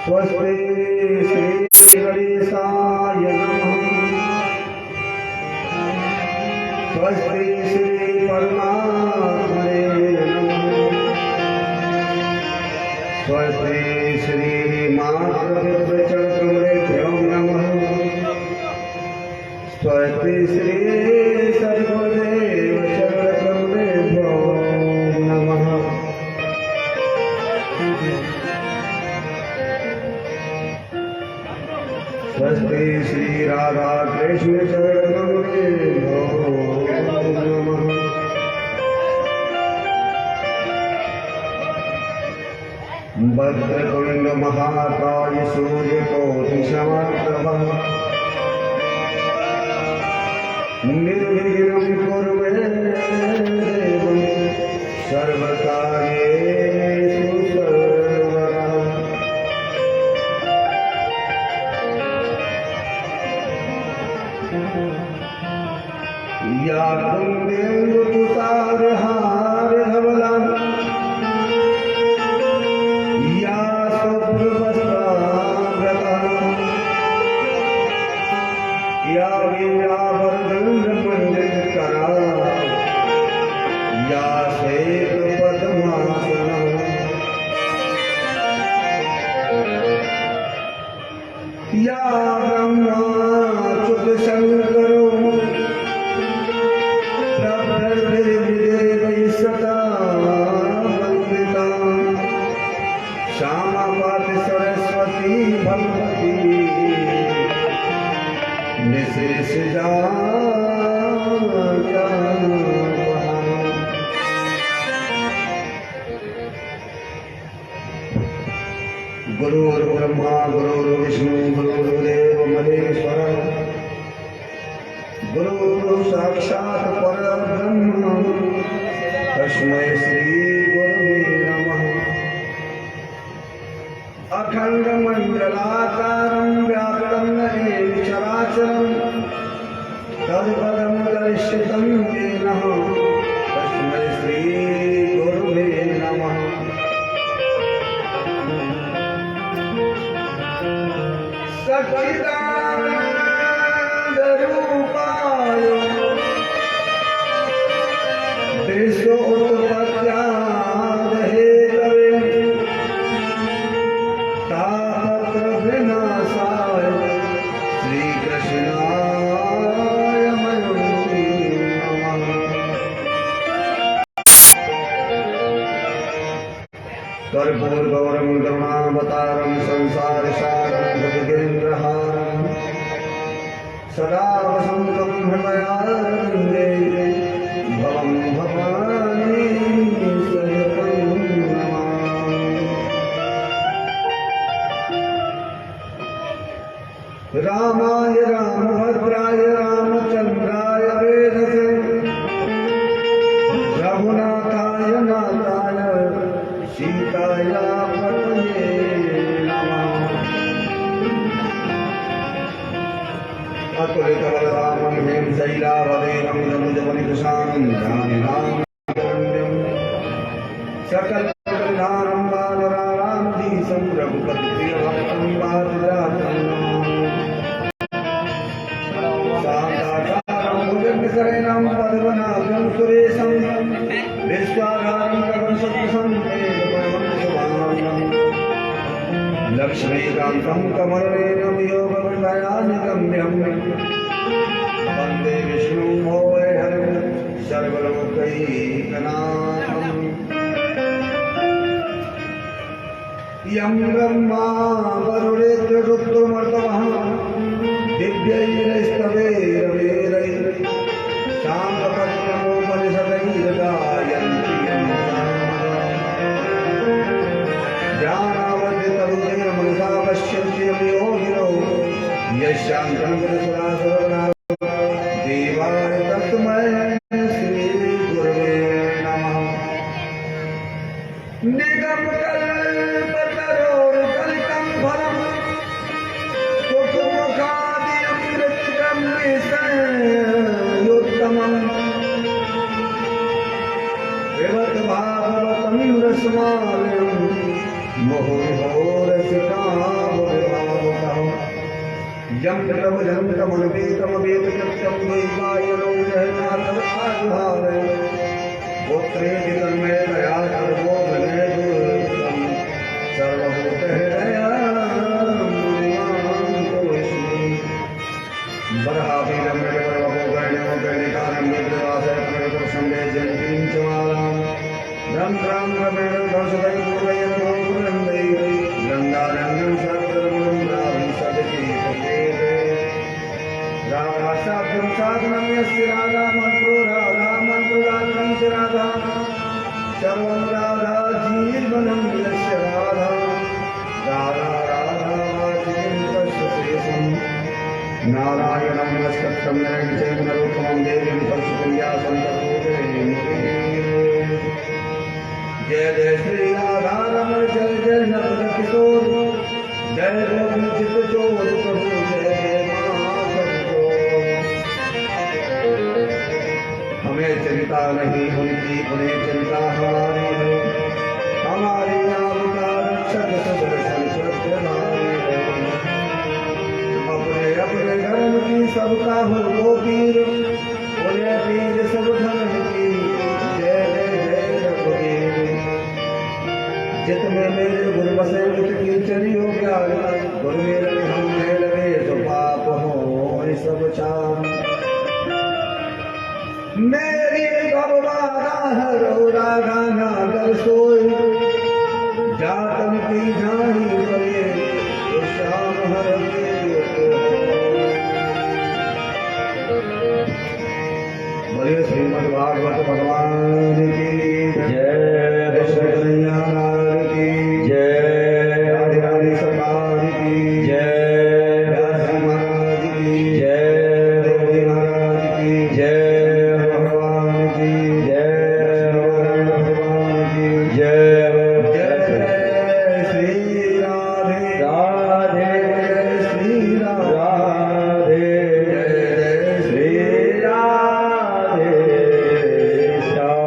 स्वस्ति श्री गणेशाय नमः। स्वस्ति श्री परमात्मने नमः। स्वस्ति श्री मातृपितृचरणकमलेभ्यो नमः। स्वस्ति श्री सर्वदेव चरणकमलेभ्यो नमः। स्वस्ति श्री राधा कृष्ण चरणकमलेभ्यो नमः। वक्रतुंड महाकाय सूर्यकोटि समप्रभः निर्विघ्नं कुरु मे देव सर्वकार्येषु सर्वदा। या कुन्देन्दुतुषारहार धवला या शुभ्रवस्त्रावृता या वीणावरदण्डमण्डितकरा या श्वेतपद्मासना या ब्रह्माच्युतशङ्करो प्रभृतिर्देवैः सदा वन्दिता श्यामावती सरस्वती भगवती गुरुर्ब्रह्मा गुरुर्विष्णु गुरुर्देव महेश्वर गुरु साक्षात् परब्रह्म तस्मै श्री गुरुवे नमः। अखण्डमण्डलाकारं व्याप्तं येन चराचरं तत्पदं दर्शितं येन तस्मै श्री गुरुवे नमः। सच्चिदानन्दरूपाय विश्वोत्पत्त्यादिहेतवे तापत्रविनाशाय श्रीकृष्णाय नमः। कर्पूरगौरं करुणावतारं संसारसारं भुजगेन्द्रहारं सदा वसन्तं हृदयारविन्दे भवं भवानी सहितं नमामि। रामाय रामभद्राय रामचन्द्राय वेधसे रघुनाथाय नाथाय सीताया पतये नमः। अतुलितबलधामं हेमशैलावदेहं जमुजवनिकृशां जानिनां सकलकल्याणं बालरारामधीशं रघुपतिप्रियभक्तं वादिराजं शान्ताकारं भुजगशयनं पद्मनाभं सुरेशं विश्वाधारं गगनसदृशं तेजोमयं शुभांगं लक्ष्मीकान्तं कमलनयनं योगवृन्दायानिगम्यं वन्दे विष्णुं भोजहरिं सर्वलोकैकनाथम्। यं ब्रह्मा वरुणेन्द्ररुद्रमर्तमः दिव्यैरस्तवैर्वेदैः शान्तपद्मोपनिषदैर्गायन्ति ज्ञानावृतरुद्रेण मनसा पश्यन्ति यं योगिनो यस्यान्तं गुरुसुरासुरगणा देवाय तस्मै श्री गुरवे नमः। निगमकल्पतरोर्गलितं फलं कुसुमखादियमृतं निसंयुक्तमं विवत् भागवतं रसमालयं मुहुर्मुहुरसिकां यम प्रभजं तमनवेतमवेतकृत्यं द्वैपायनो जयनाथं आजुहार गोत्रेति तन्मे दया सर्वो मने दुर्गं सर्वभूतहृदया बरहापीरम्यवरवो गणिकारं निद्रवासय प्रणतसंदे जयन्तीं च मालां रं रं रमेण दर्शवै पूर्वयनो पुरन्दै गङ्गारण्यं सर्वधर्मं रावि सदति पतेते राधासाध्यं साधनं यस्य राधा मन्त्रो राधामन्त्रगात्रं च राधा सर्वं राधा जीवनं यस्य राधा राधा राधावाचिकं तस्य शेषम् नारायणं नमस्कृतं नरं चैव नरोत्तमं देवीं सरस्वतीं व्यासं ततो जयमुदीरये। जय जय श्री राधा रमण जय जय नवल किशोर जय गोपी चित चोर प्रभु जय जय माधव। हमें चिंता नहीं उनकी उन्हें चिंता हमारी है हमारी नाम का रक्षक सुदर्शन चक्रधारी है। अपने अपने धर्म की सबका हो वो वीर उन्हें वीर सब धर्म की जय जय जय रघुवीर। चित में मेरे गुरु बसे चित की चलियो ज्ञान गुरु मेरे हम में लगे तो पाप हो सब चाम। मेरी भगवाना हरो रागाना कर सोई जातन की जानी करे तो श्याम हर के बोलिए श्रीमद् भागवत भगवान की जय श्री कन्हैया लाल की जय राधे राधे सरकार की जय व्यास जी महाराज की जय देवजी महाराज की जय भगवान की जय भगवान की जय जय श्री राधे राधे जय श्री राधे जय श्री राधे श्याम।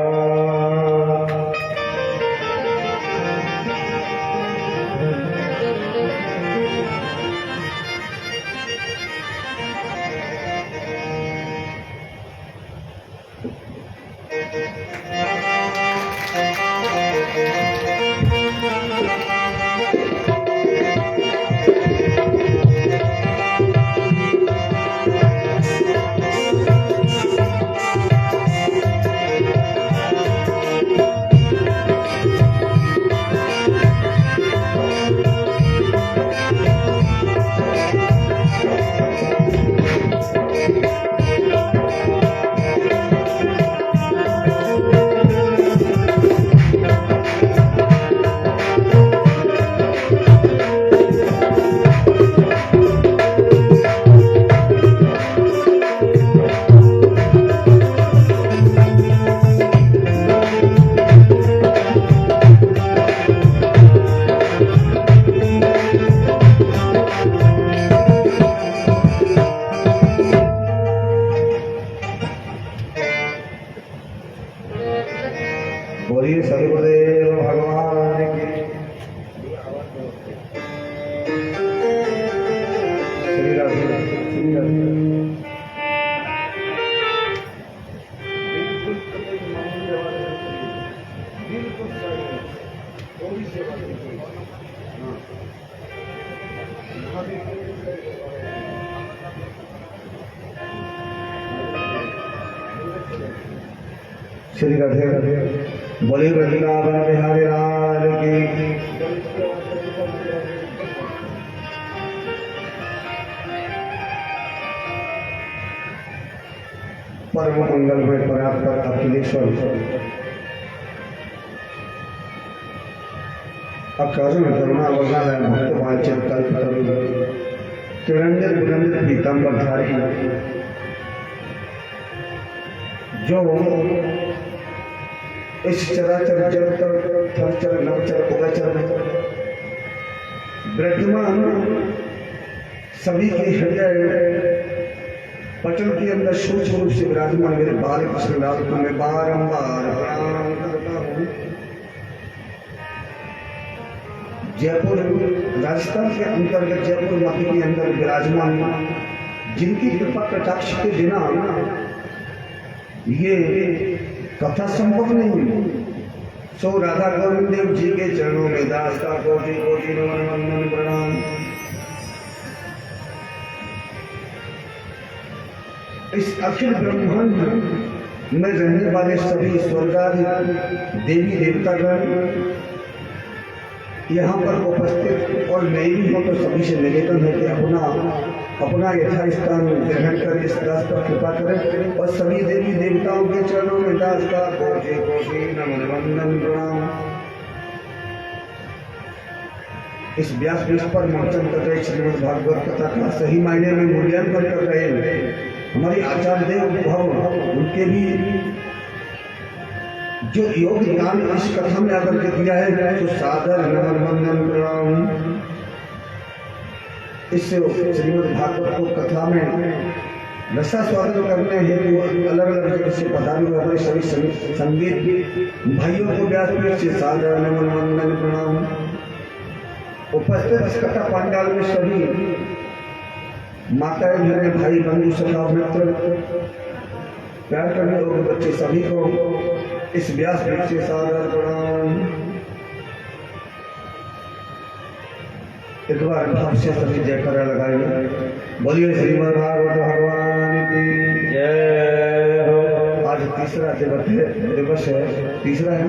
बोलिए सदगुरुदेव भगवान की श्री राधे श्री राधे। श्री राधे राधे। बोले वृंदावन बिहारी लाल की। परम मंगल में पर्याप्त अखिलेश्वर अकाजन करुणा वरदान भक्त वाचन कल्प तिरंजन बुलंद पीताम्बर धारी जो इस चराचर जगत थरचर नवचर उभयचर विद्यमान सभी के हृदय पटल के अंदर सूक्ष्म रूप से विराजमान मेरे बाल कृष्णलाल को मैं बारंबार प्रणाम करता हूँ। जयपुर राजस्थान के अंतर्गत जयपुर मध्य के अंदर विराजमान, जिनकी कृपा कटाक्ष के बिना ये कथा संभव नहीं हुई। सो राधा गोविंद देव जी के चरणों में दास का कोटि कोटि नमन वंदन प्रणाम। इस अखिल ब्रह्मांड में रहने वाले सभी स्वर्गादि देवी देवतागण यहाँ पर उपस्थित और मैं भी हूँ, तो सभी से निवेदन है कि अपना यथा स्थान ग्रहण कर इस दास पर कृपा करें और सभी देवी देवताओं के चरणों में दास का कोटि कोटि नमन वंदन प्रणाम। इस व्यास पीठ पर मंचन कर रहे श्रीमद् भागवत कथा का सही मायने में मूल्यांकन कर रहे हैं हमारी आचार्य देव भाव, उनके भी जो योगदान इस कथा में आकर के दिया है, तो सादर नमन वंदन प्रणाम। इस श्रीमद् भागवत को कथा में रसास्वादन करने हेतु अलग अलग जगह से पधारे हुए हमारे सभी संगीत भाइयों को व्यास पीठ से सादर नमन वंदन प्रणाम। उपस्थित इस कथा पांडाल में सभी माताएं, बहनें, भाई, बंधु, सखा, मित्र, प्यार करने और बच्चे सभी को इस व्यास पीठ से सादर प्रणाम। एक बार भाव से सभी जयकारा लगाएंगे। बोलिए श्रीमद् भागवत भगवान की जय हो। आज तीसरा दिवस है, तीसरा है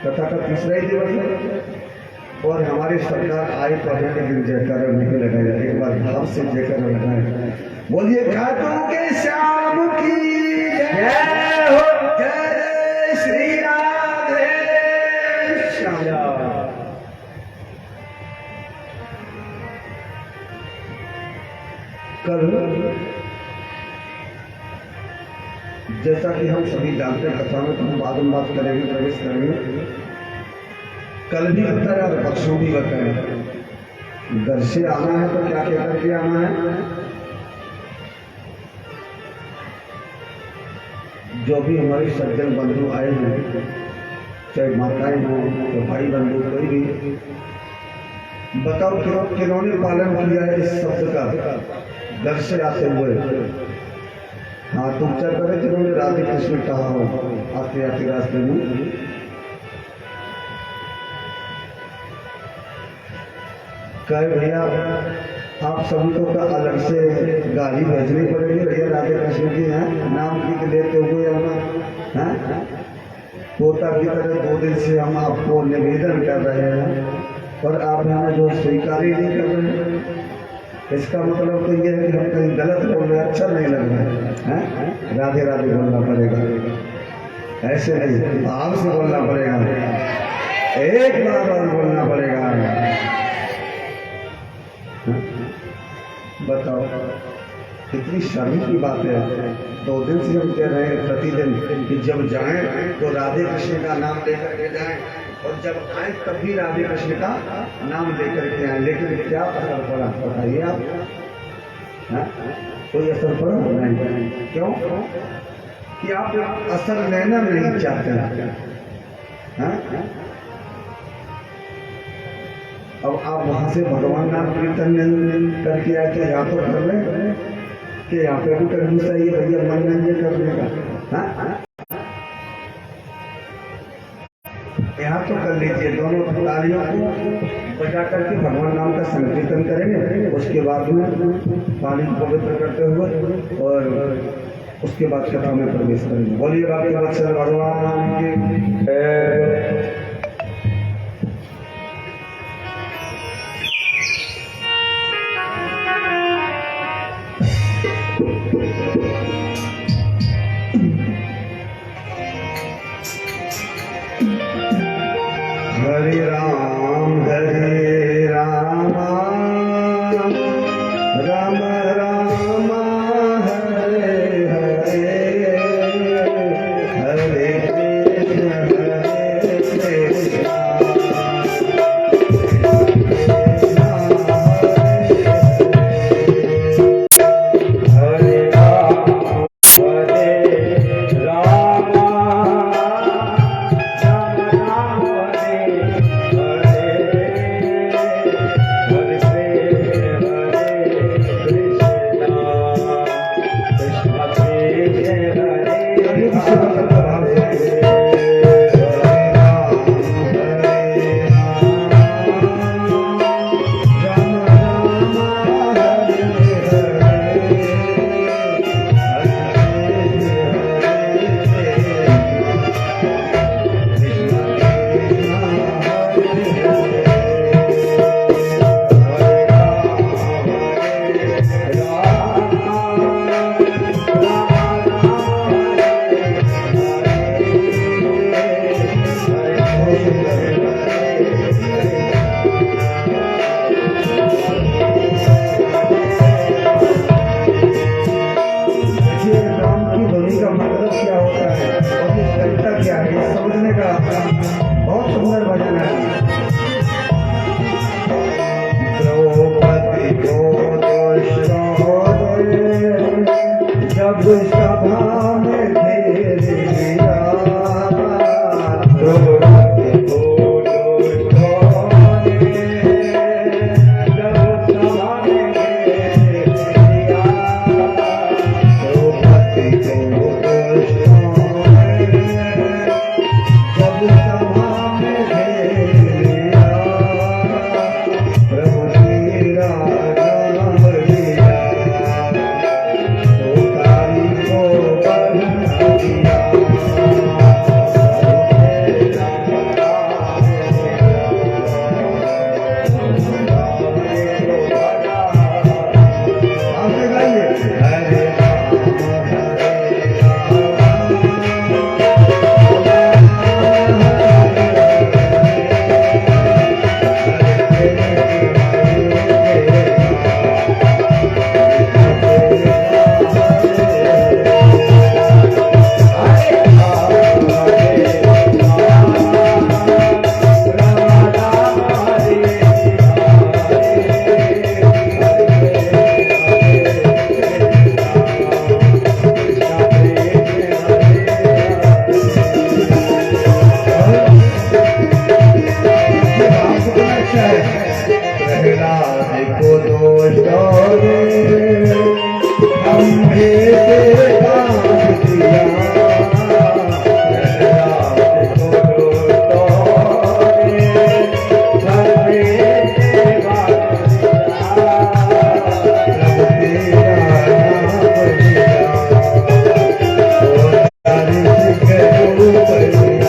कथा का तीसरा ही दिवस है और हमारी सरकार आए पढ़ने के दिन जयकारा नहीं लगाएगा। एक बार भाव से जयकारा लगाए। बोलिए खाटू के श्याम की जय हो। जय श्री राधे श्याम। कल जैसा कि हम सभी जानते हैं, कथा में हम बाद में बात करेंगे, प्रवेश करेंगे। कल भी बताया और परसों भी बताया। घर से आना है तो क्या कह करके आना है। जो भी हमारे सज्जन बंधु आए हैं, चाहे माताएं हों तो भाई बंधु, कोई भी बताओ किन्होंने पालन किया है इस शब्द का घर से आते हुए। हाँ, तुम क्या करें जिन्होंने राधे कृष्ण कहा हो आते आते रास्ते में। कहे भैया आप सभी को का अलग से गाली भेजनी पड़ेगी भैया, राधे कृष्ण की है नाम लिख लेते हुए हैं। पोता की तरह 2 दिन से हम आपको निवेदन कर रहे हैं और आप हमें जो स्वीकार ही नहीं कर रहे हैं। इसका मतलब तो ये है कि हम कहीं गलत बोल रहे, अच्छा नहीं लग रहा है। राधे राधे बोलना पड़ेगा, ऐसे नहीं भाव से बोलना पड़ेगा, एक बार और बोलना पड़ेगा। बताओ कितनी शर्म की बात है। 2 दिन से हम कह रहे हैं प्रतिदिन कि जब जाएं तो राधे कृष्ण का नाम लेकर के जाएं और जब आए तब भी राधे कृष्ण का नाम लेकर के आए। लेकिन क्या असर पड़ा बताइए आप? कोई असर पड़ा नहीं। क्यों? कि आप असर लेना नहीं चाहते हैं। अब आप वहां से भगवान नाम कीर्तन करके आए तो यहाँ तो कर ले कि यहाँ पे भी करनी चाहिए भैया मनोरंजन करने का। यहाँ तो कर लीजिए, दोनों तालियों को बजा करके भगवान नाम का संकीर्तन करेंगे। उसके बाद में पानी को पवित्र करते हुए और उसके बाद कथा में प्रवेश करेंगे। बोलिए बाकी वत्सल भगवान की। हरे राम राम राम हरे हरे, हरे कृष्ण हरे राम दोस्तों ने हमने बांध दिया, रात को दोस्तों ने हमने बांध दिया, रब तेरा नाम लिया, ओ तारीफ करूं पर दिया।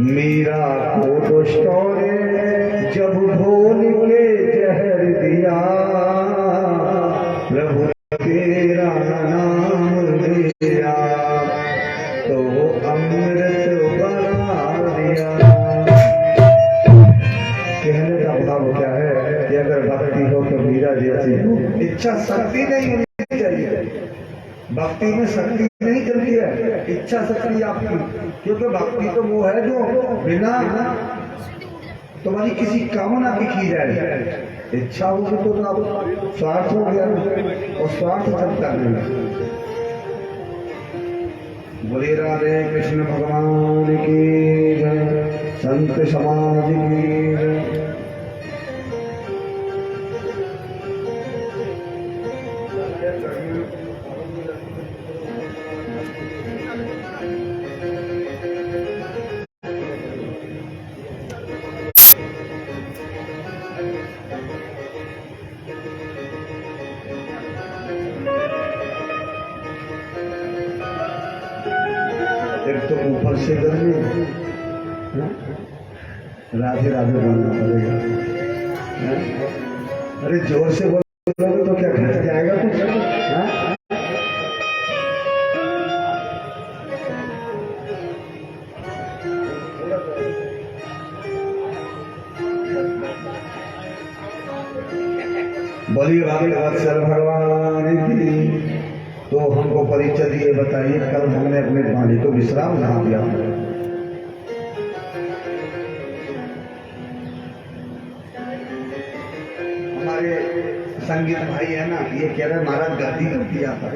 मीरा को दोस्तों ने जब भोल के जहर दिया, प्रभु तेरा नाम लिया, तो अमृत बना दिया। कहने का भाव क्या है कि अगर भक्ति हो तो मीरा जैसी हो। इच्छा शक्ति नहीं होनी चाहिए, भक्ति में शक्ति नहीं चलती है, इच्छा शक्ति आपकी, क्योंकि भक्ति तो वो है जो बिना तुम्हारी किसी कामना की जाए। इच्छा होगी तो आप स्वार्थ हो गया, और स्वार्थ चलता नहीं। बोले राधे कृष्ण भगवान की जय, संत समाज की जय। एक तो ऊपर से गर्मी, राधे राधे बोलना पड़ेगा। अरे जोर से बोलोगे तो क्या घट जाएगा कुछ? बोलिए भागवत भगवान की। तो हमको परिचय दिए, बताइए कल हमने अपने वाणी को विश्राम कहाँ दिया? हमारे संगीत भाई है ना, ये कह रहे महाराज गद्दी कब दिया था?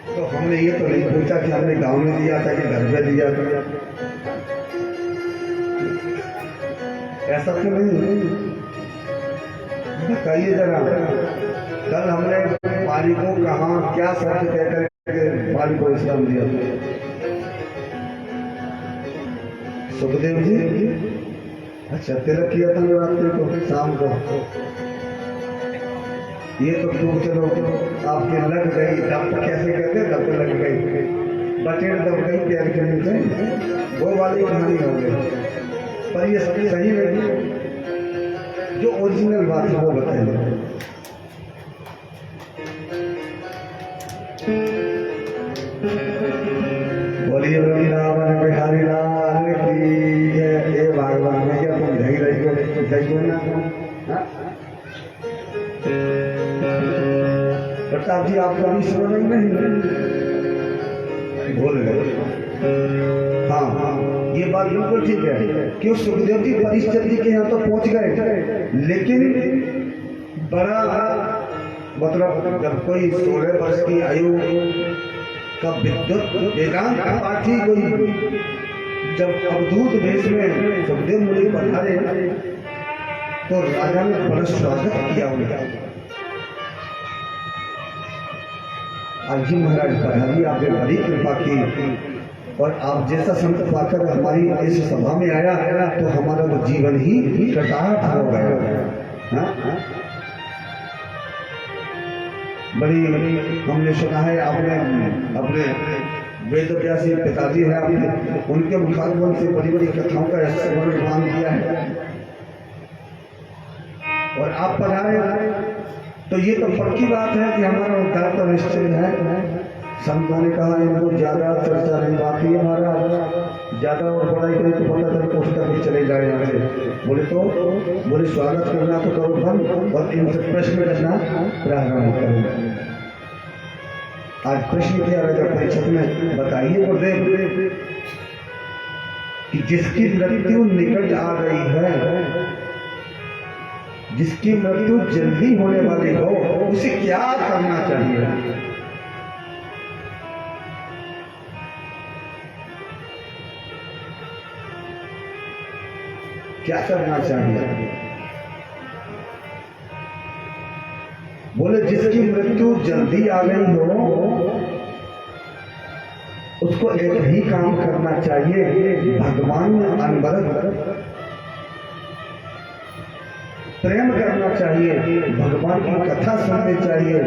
तो हमने ये तो नहीं पूछा कि हमने गांव में दिया था कि घर में दिया था। ऐसा तो नहीं, बताइए जरा। कल हमने माली को कहाँ क्या शब्द कहकर के माली को विश्राम दिया? सुखदेव जी, अच्छा तिलक किया था नवरात्रि को शाम को। ये तो क्यों, चलो आपके लग गई, दब कैसे कहते, दब लग गई, बटेर दब गई प्यार के नीचे, वो वाली कहानी हो गई, पर ये सब सही नहीं, जो ओरिजिनल बात है वो बताइए। बोलिए वृंदावन बिहारी लाल की जय। ये भगवान में क्या तुम ढई रही हो, तो ढई हो ना प्रताप जी, आप कभी सुनो नहीं बोल गए। हाँ हाँ, ये बात बिल्कुल ठीक है। क्यों सुखदेव जी परिस्थिति जी के यहाँ तो पहुंच गए, लेकिन बड़ा मतलब जब कोई 16 वर्ष की आयु का विद्युत वेदांत पाठी कोई जब अवधूत देश में सुखदेव मुनि पधारे तो राजा ने बड़ा स्वागत किया उनका। आज जी महाराज पधारी, आपने बड़ी कृपा की और आप जैसा संत पाकर हमारी इस सभा में आया तो हमारा तो जीवन ही कृतार्थ हो गया। बड़ी हमने सुना है, आपने अपने वेद व्यासी पिताजी है, आपने उनके मुखारबन से बड़ी बड़ी कथाओं का वर्णन किया है और आप पधारे तो ये तो पक्की बात है कि हमारा उद्धार तो निश्चित है। संतों ने कहा इनको ज्यादा चर्चा नहीं बात है हमारा, ज्यादा और बड़ाई करें तो पता चले पुस्तक भी चले जाए आगे। बोले स्वागत करना तो करो बंद और इनसे प्रश्न करना प्रारंभ करो। आज प्रश्न किया राजा परीक्षक में, बताइए गुरुदेव कि जिसकी मृत्यु निकट आ गई है, जिसकी मृत्यु जल्दी होने वाली हो, उसे क्या करना चाहिए? क्या करना चाहिए? बोले जिसकी मृत्यु जल्दी आ गई हो उसको एक ही काम करना चाहिए, भगवान में अनवरत प्रेम करना चाहिए, भगवान की कथा सुननी चाहिए।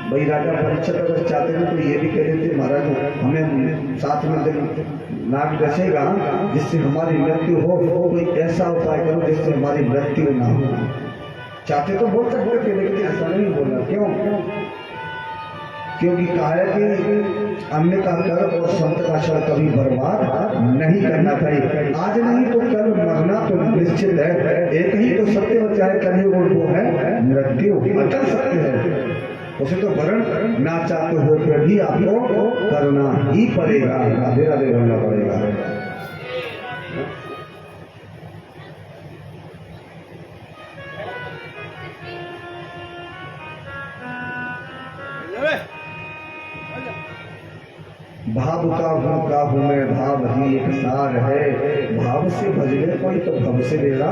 भाई राजा परीक्षक अगर चाहते थे तो ये भी कह रहे थे महाराज हमें साथ में जब नाग रचेगा जिससे हमारी मृत्यु हो, कोई ऐसा उपाय करो जिससे हमारी मृत्यु ना हो। चाहते तो बोल सकते थे लेकिन ऐसा नहीं बोला। क्यों? क्योंकि कहा है कि अन्य का कर और संत का क्षण कभी बर्बाद नहीं करना चाहिए। आज नहीं तो कल मरना तो निश्चित है। एक ही तो सत्य बचा है कलयुग, वो है मृत्यु। अटल सत्य है, उसे तो वर्ण ना चाहते हो फिर भी आपको करना ही पड़ेगा, राधे राधे बोलना पड़ेगा। भाव का हूँ मैं, भाव ही एक सार है, भाव से भजने कोई तो भव से देगा।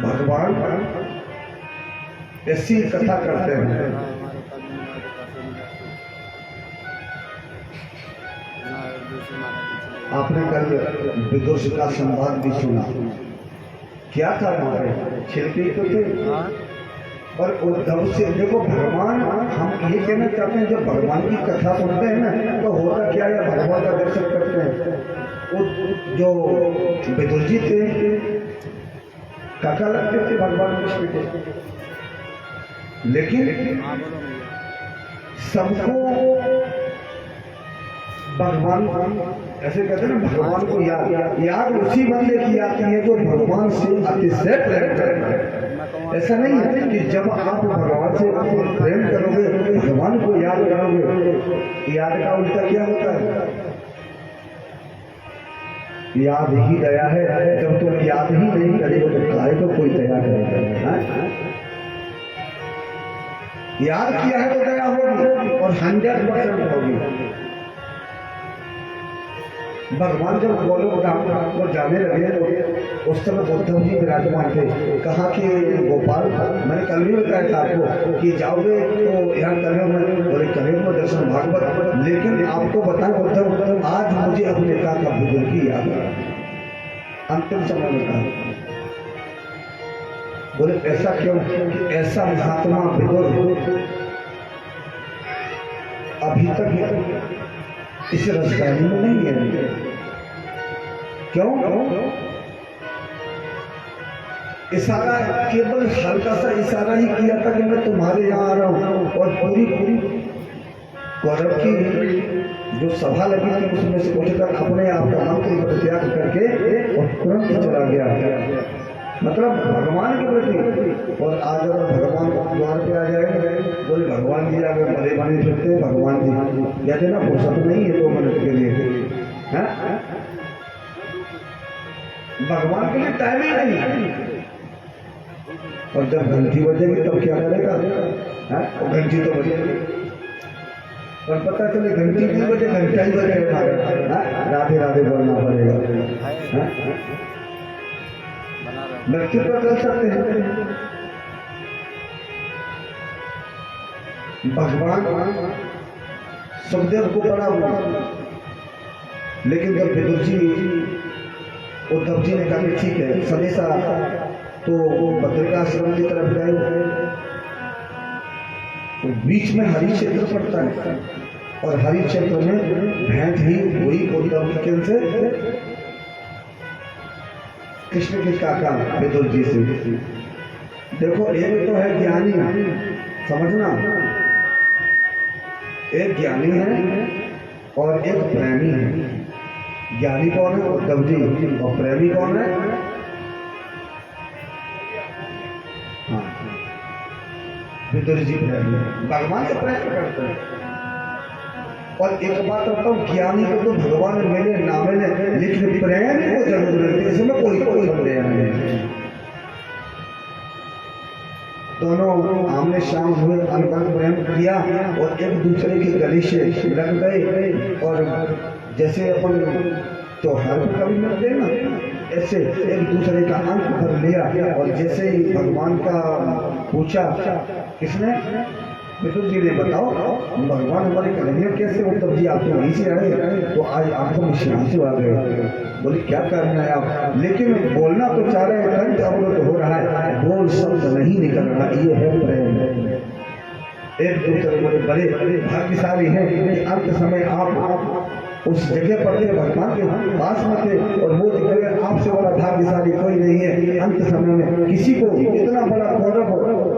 भगवान ऐसी कथा करते हैं। आपने कल विदुष का संवाद भी सुना, क्या था वहां पे? छिड़के तो थे और उद्धव से देखो भगवान, हम ये कहना चाहते हैं जब भगवान की कथा सुनते हैं ना तो होता क्या है, भगवान का दर्शन करते हैं। वो जो विदुर जी थे काका लगते थे भगवान कृष्ण के, लेकिन सबको भगवान ऐसे कहते हैं ना, भगवान को याद उसी बंदे की आती है जो भगवान से अतिशय प्रेम करता है। ऐसा नहीं है कि जब आप भगवान से प्रेम करोगे भगवान को याद करोगे, याद का उल्टा क्या होता है? याद ही दया है। जब तुम याद ही नहीं करेगा तो काहे को कोई दया करेगा? याद किया है तो दया होगी और 100% होगी। भगवान जब गोलोक धाम को जाने लगे तो उस समय उद्धव जी विराजमान थे। कहा कि गोपाल, मैंने कल भी बताया था आपको कि जाओगे तो यहाँ कलयुग में, बोले कलयुग में दर्शन भागवत, लेकिन आपको बताएं उद्धव आज मुझे अपने पिता का बुजुर्गी याद है, अंतिम समय में कहा। बोले ऐसा क्यों? ऐसा महात्मा विदुर अभी तक इस राजधानी में नहीं है। क्यों? इशारा, केवल हल्का सा इशारा ही किया था कि मैं तुम्हारे यहाँ आ रहा हूँ, और पूरी कौरव की जो सभा लगी थी उसमें से उठकर अपने आप का मंत्र त्याग करके और तुरंत चला गया, मतलब भगवान के प्रति। और आज अगर भगवान द्वार पे आ जाए, बोले भगवान जी आगे बड़े बने फिरते, भगवान जी कहते ना फुर्सत नहीं है 2 मिनट के लिए, है भगवान के लिए टाइम ही नहीं। और जब घंटी बजेगी तब क्या करेगा? तो घंटी तो बजेगी, और पता चले घंटी नहीं बजे, घंटा ही बजेगा, राधे राधे बोलना पड़ेगा। मृत्यु पर चल सकते हैं। भगवान सुखदेव को बड़ा हुआ, लेकिन जब विदुर जी उद्धव जी ने कहा कि ठीक है संदेशा, तो वो बद्रिकाश्रम की तरफ गए। तो बीच में हरि क्षेत्र पड़ता है, और हरि क्षेत्र में भेंट ही हुई उद्धव से कृष्ण के काका विदुर जी से। देखो एक तो है ज्ञानी, समझना, एक ज्ञानी है और एक प्रेमी है। ज्ञानी कौन है? उद्धव जी। और प्रेमी कौन है? हाँ, विदुर जी प्रेमी, भगवान से प्रेम करते हैं। और एक बात कहता हूँ, ज्ञानी को तो भगवान मिले ना मिले, लेकिन प्रेम को जरूर मिलती है, इसमें कोई प्रेम नहीं। दोनों आमने सामने हुए, अनबन प्रेम किया और एक दूसरे के गले से लग गए। और जैसे अपन त्योहार को कभी मिलते हैं ना, ऐसे एक दूसरे का अंक भर लिया। और जैसे ही भगवान का पूछा, किसने? विदुर जी ने, बताओ भगवान हमारे कन्हैया कैसे? उद्धव जी आप तो वहीं से आए, तो आज आपको विश्राम से आ गए। बोले क्या करना है आप? लेकिन बोलना तो चाह रहे हैं, कंठ अवरुद्ध हो रहा है, बोल शब्द नहीं निकल रहा। ये है प्रेम। एक दूसरे बड़े भाग्यशाली हैं कि अंत समय आप उस जगह पर थे, भगवान के पास में थे, और वो जगह आपसे बड़ा भाग्यशाली कोई नहीं है। अंत समय में किसी को इतना बड़ा कौरव,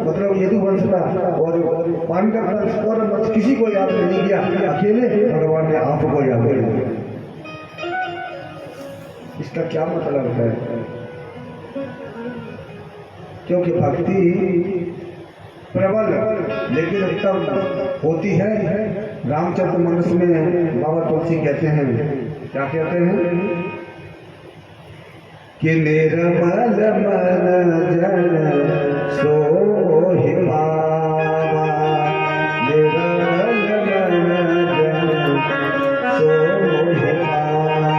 मतलब यदुवंश का और पांडव वंश, कौरव वंश, किसी को याद नहीं किया, अकेले भगवान ने आपको याद किया। इसका क्या मतलब है? क्योंकि भक्ति प्रबल लेकिन उत्तम होती है। रामचरितमानस में बाबा तुलसी कहते हैं, क्या कहते हैं? कि निर्मल मन जन सोहि पावा, निर्मल मन जन सोहि पावा,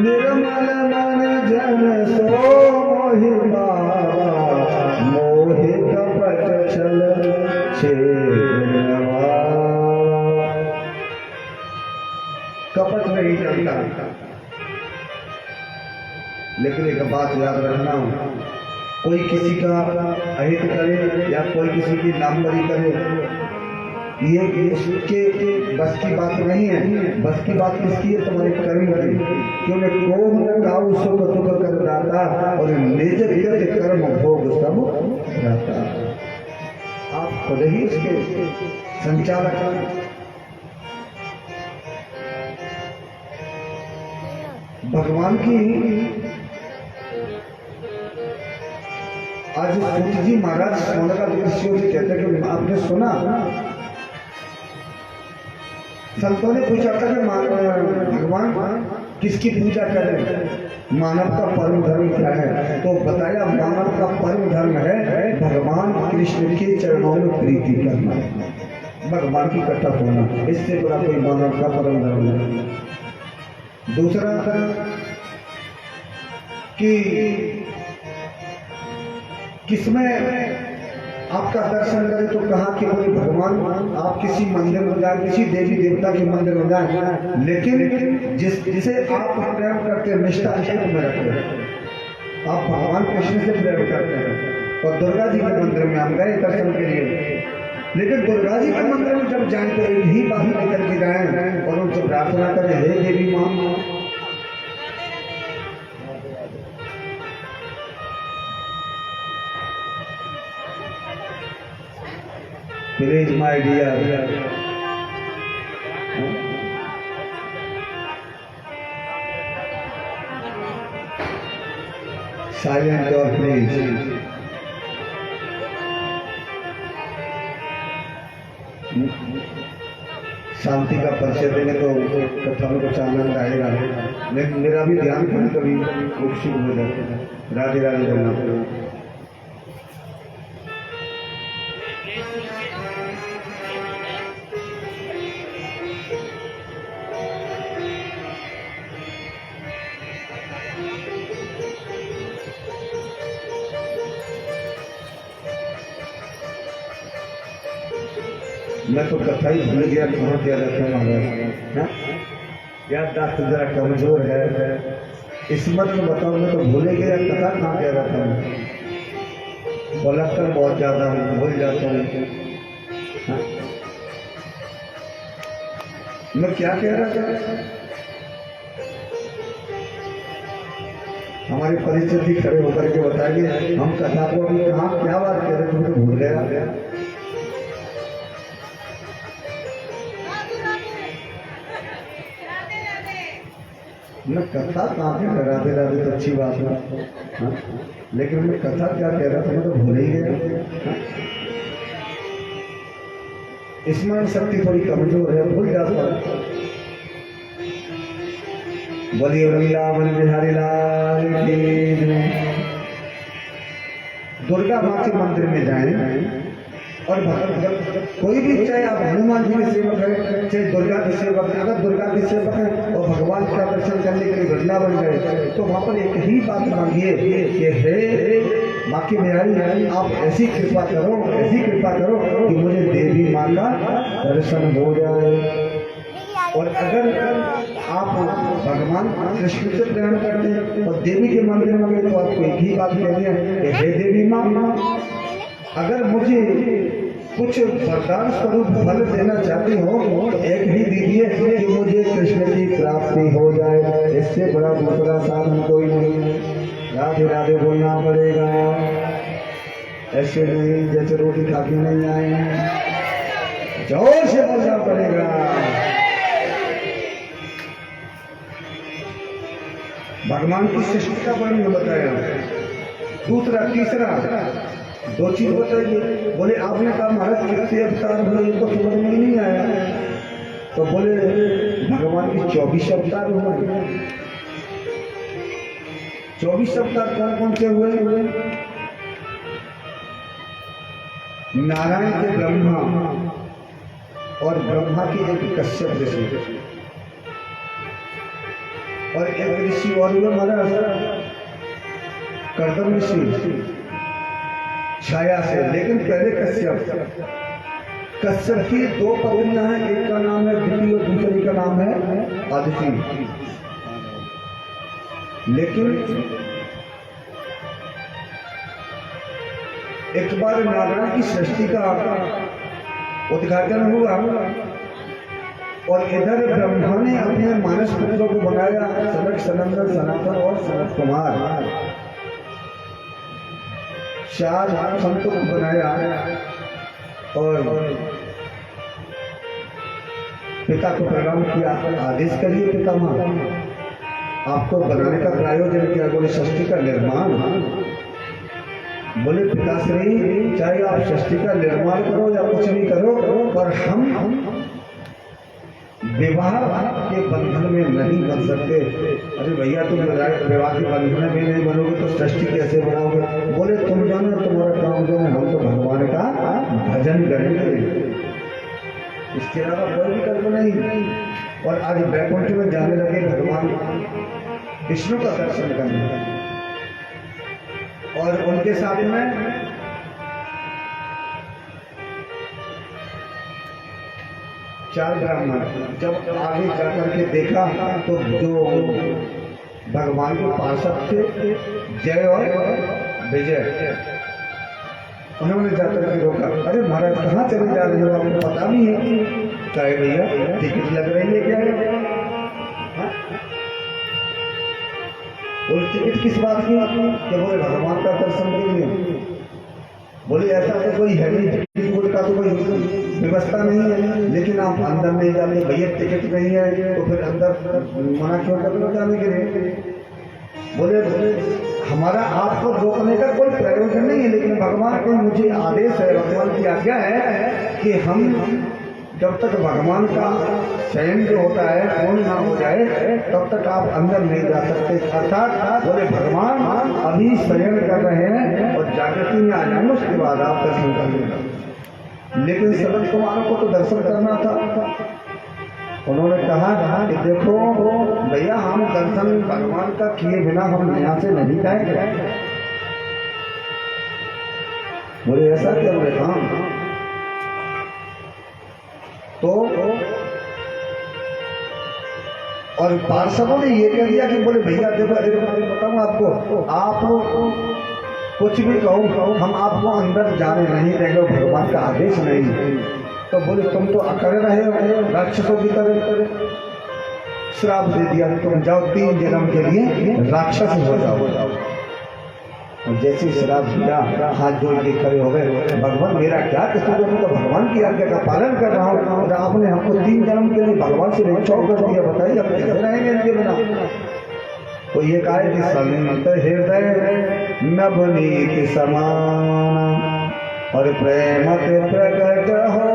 निर्मल मन जन सोहि पावा, मोहि कपट छल छेड़वा। कपट नहीं चलता, लेकिन एक बात याद रखना, कोई किसी का अहित करे या कोई किसी की नामवरी करे, ये उसके बस की बात नहीं है। बस की बात किसकी है? तुम्हारे कर्म की। क्योंकि को गाऊ सुख दुख कर दाता, और निज कृत कर्म भोग सब दाता। आप खुद ही इसके संचालक हैं। भगवान की आज सूत जी महाराज सोनका दृश्यों से कहते हैं कि आपने सुना, संतों ने पूछा था कि भगवान किसकी पूजा करें, मानव का परम धर्म क्या है? तो बताया मानव का परम धर्म है भगवान कृष्ण के चरणों में प्रीति करना, भगवान की कथा होना। इससे बड़ा कोई मानव का परम धर्म नहीं। दूसरा कि किसमें आपका दर्शन करे, तो कहा कि कोई भगवान, आप किसी मंदिर में जाए, किसी देवी देवता के मंदिर में जाए, लेकिन जिसे आप प्रेम करते हैं निष्ठा एक में रखते हैं। आप भगवान कृष्ण से प्रेम करते हैं, और दुर्गा जी के मंदिर में हम गए दर्शन के लिए, लेकिन दुर्गा जी के मंदिर में जब जाए तो एक ही बात लेकर के जाए और उनसे प्रार्थना करें, हे देवी माँ, प्लीज माय डियर, साइलेंट और प्लीज। शांति का परिचय देंगे तो कथा में कुछ आनंद आएगा, लेकिन मेरा भी ध्यान कभी कभी उत्सुक हो जाता है। राधे राधे बोलना। मैं तो कथा ही भूल गया कहाँ क्या रहता है महाराज। याददाश्त जरा कमजोर है, स्मरण में बताओ, मैं तो भूले गया कथा कहाँ क्या रहता हूँ। बोलकर बहुत ज्यादा भूल जाता हूँ। मैं क्या कह रहा था? हमारी परिस्थिति खड़े होकर के बताएंगे हम कथा को अभी कहाँ क्या बात कह रहे, तुम तो भूल गया। मैं कथा कहाँ से राधे राधे तो अच्छी बात है, लेकिन मैं कथा क्या कह रहा था, मैं तो भूल ही गया। स्मरण शक्ति थोड़ी कमजोर है, भूल जाता है। बोलिए वृंदावन बिहारी लाल की जय। दुर्गा माँ के मंदिर में जाएं और कोई भी, चाहे आप हनुमान जी के सेवक हैं, चाहे दुर्गा के सेवक हैं, अगर दुर्गा के सेवक हैं और भगवान का दर्शन करने के लिए वृंदावन गए तो वहां पर एक ही बात मांगिए कि हे माँ की बिहारी, आप ऐसी कृपा करो, ऐसी कृपा करो कि मुझे देवी माँ का दर्शन हो जाए। और अगर आप भगवान कृष्ण से प्रेम करते हैं और देवी के मंदिर में गए तो आपको एक ही बात कहनी है कि हे देवी माँ, अगर मुझे कुछ वरदान स्वरूप फल देना चाहती हो तो एक ही दीजिए कि मुझे कृष्ण की प्राप्ति हो जाए, इससे बड़ा दूसरा साधन कोई नहीं। राधे राधे बोलना पड़ेगा, ऐसे नहीं जैसे रोटी खा के नहीं आए, जोर से बोलना पड़ेगा। भगवान की सृष्टि का वर्णन बताया। दूसरा तीसरा दो चीज बताइए। बोले आपने कहा महाराज कितने अवतार हुए, तो समझ में नहीं आया। तो बोले भगवान की 24 अवतार हुए। 24 अवतार कौन कौन से हुए? नारायण के ब्रह्मा और ब्रह्मा की एक कश्यप ऋषि और एक ऋषि और हुए महाराज कर्दम ऋषि छाया से। लेकिन पहले कश्यप, कश्यप की दो पत्नियां हैं, एक का नाम है दिति और दूसरी का नाम है आदिति। लेकिन एक बार नारायण की सृष्टि का उद्घाटन हुआ और इधर ब्रह्मा ने अपने मानस पुत्रों को बनाया, सनक, सनंदन, सनातन और सनत कुमार। 4 संतों को बनाया और पिता को प्रणाम किया। आदेश करिए पितामह, आपको बनाने का प्रायोजन किया। बोले सृष्टि का निर्माण। बोले पिताश्री, चाहे आप सृष्टि का निर्माण करो या कुछ भी करो, पर हम विवाह के बंधन में नहीं बन सकते। अरे भैया तुम विवाह के बंधन में नहीं बनोगे तो सृष्टि कैसे बनाओगे? बोले तुम जानो, तुम्हारा काम जो है, हम तो भगवान का भजन करेंगे, इसके अलावा कोई विकल्प नहीं। और आज वैकुंठ में जाने लगे भगवान विष्णु का दर्शन करने, और उनके साथ में चार ब्राह्मण। जब आगे जाकर के देखा तो जो भगवान के पार्षद थे जय और विजय, उन्होंने जाकर के रोका, अरे महाराज कहाँ चले जा रहे हो, आपको पता नहीं है? कहे भैया टिकट लग रही है क्या? बोले टिकट किस बात की? कि बोले भगवान का दर्शन के लिए। बोले ऐसा तो कोई है नहीं, टिकट का तो कोई व्यवस्था नहीं है, लेकिन आप अंदर नहीं जाते। भैया टिकट नहीं है तो फिर अंदर मना क्यों कर लो जाने के लिए? बोले हमारा आपको रोकने का कोई प्रयोजन नहीं है, लेकिन भगवान का मुझे आदेश है, भगवान की आज्ञा है कि हम जब तक भगवान का चयन जो होता है पूर्ण ना हो जाए तब तक आप अंदर नहीं जा सकते। अर्थात बोले भगवान अभी शयन कर रहे हैं और जागृति में आ जाएंगे, उसके बाद आप दर्शन कर लेंगे। लेकिन सनत कुमारों को तो दर्शन करना था। उन्होंने कहा कि देखो भैया हम दर्शन भगवान का किए बिना हम यहाँ से नहीं जाएंगे। बोले ऐसा क्या? बोले हाँ। तो और पार्षदों ने ये कह दिया कि बोले भैया देखो बताऊँ आपको, आप कुछ भी कहो हम आपको अंदर जाने नहीं देंगे, भगवान का आदेश नहीं। तो बोले तुम तो अकड़ रहे हो, राक्षसों की तरह श्राप दे दिया, तुम जाओ 3 जन्म के लिए राक्षस हो जाओ। और जैसे श्राप दिया हाथ जोड़ के खड़े हो गए, भगवान मेरा क्या कसूर है, तो भगवान की आज्ञा का पालन कर रहा हूँ और आपने हमको 3 जन्म के लिए भगवान से निचौक कर दिया, बताइए अब कैसे रहेंगे इनके बिना? तो ये कहा कि संत हृदय नवनीत समान और प्रेम प्रकट हो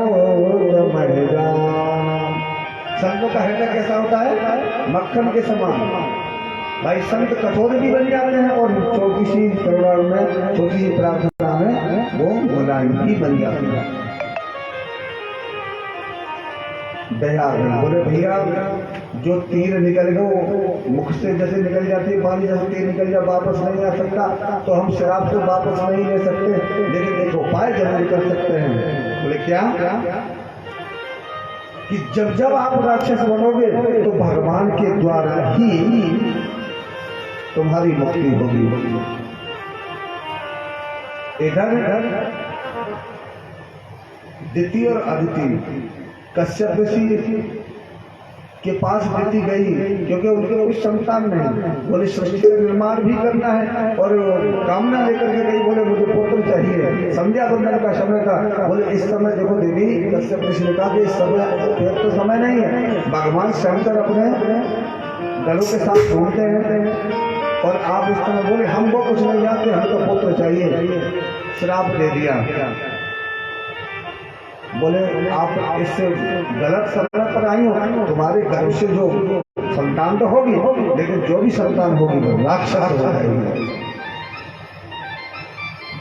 संतों का हृदय कैसा होता है? मक्खन के समान। भाई संत कठोर भी बन जाते हैं और छोटी सी करुणा में, छोटी सी प्रार्थना में वो मुलायम भी बन जाते हैं। दया। बोले भैया जो तीर निकल गए मुख से जैसे निकल जाती है पानी, जैसे तीर निकल जाए वापस नहीं आ सकता, तो हम शराब को वापस नहीं ले सकते, लेकिन एक उपाय जरूर कर सकते हैं। बोले क्या? कि जब जब आप राक्षस बनोगे तो भगवान के द्वारा ही तुम्हारी मुक्ति होगी। इधर दिति और अदिति कश्यप ऋषि के पास दिति गई क्योंकि उनके कोई संतान नहीं। बोले सृष्टि का निर्माण भी करना है और कामना लेकर के गई, बोले मुझे पुत्र चाहिए, संध्या बंदन का समय था। बोले इस समय देखो देवी, कश्यप ऋषि ने कहा कि इस समय तो समय नहीं है, भगवान शंकर अपने दलों के साथ घूमते हैं और आप इस समय बोले हमको कुछ नहीं जानते, हमको पुत्र चाहिए, श्राप दे दिया। बोले आप इससे गलत समय पर आई हो, तुम्हारे घर से जो संतान तो होगी, लेकिन जो भी संतान होगी वो राक्षस हो जाएगी।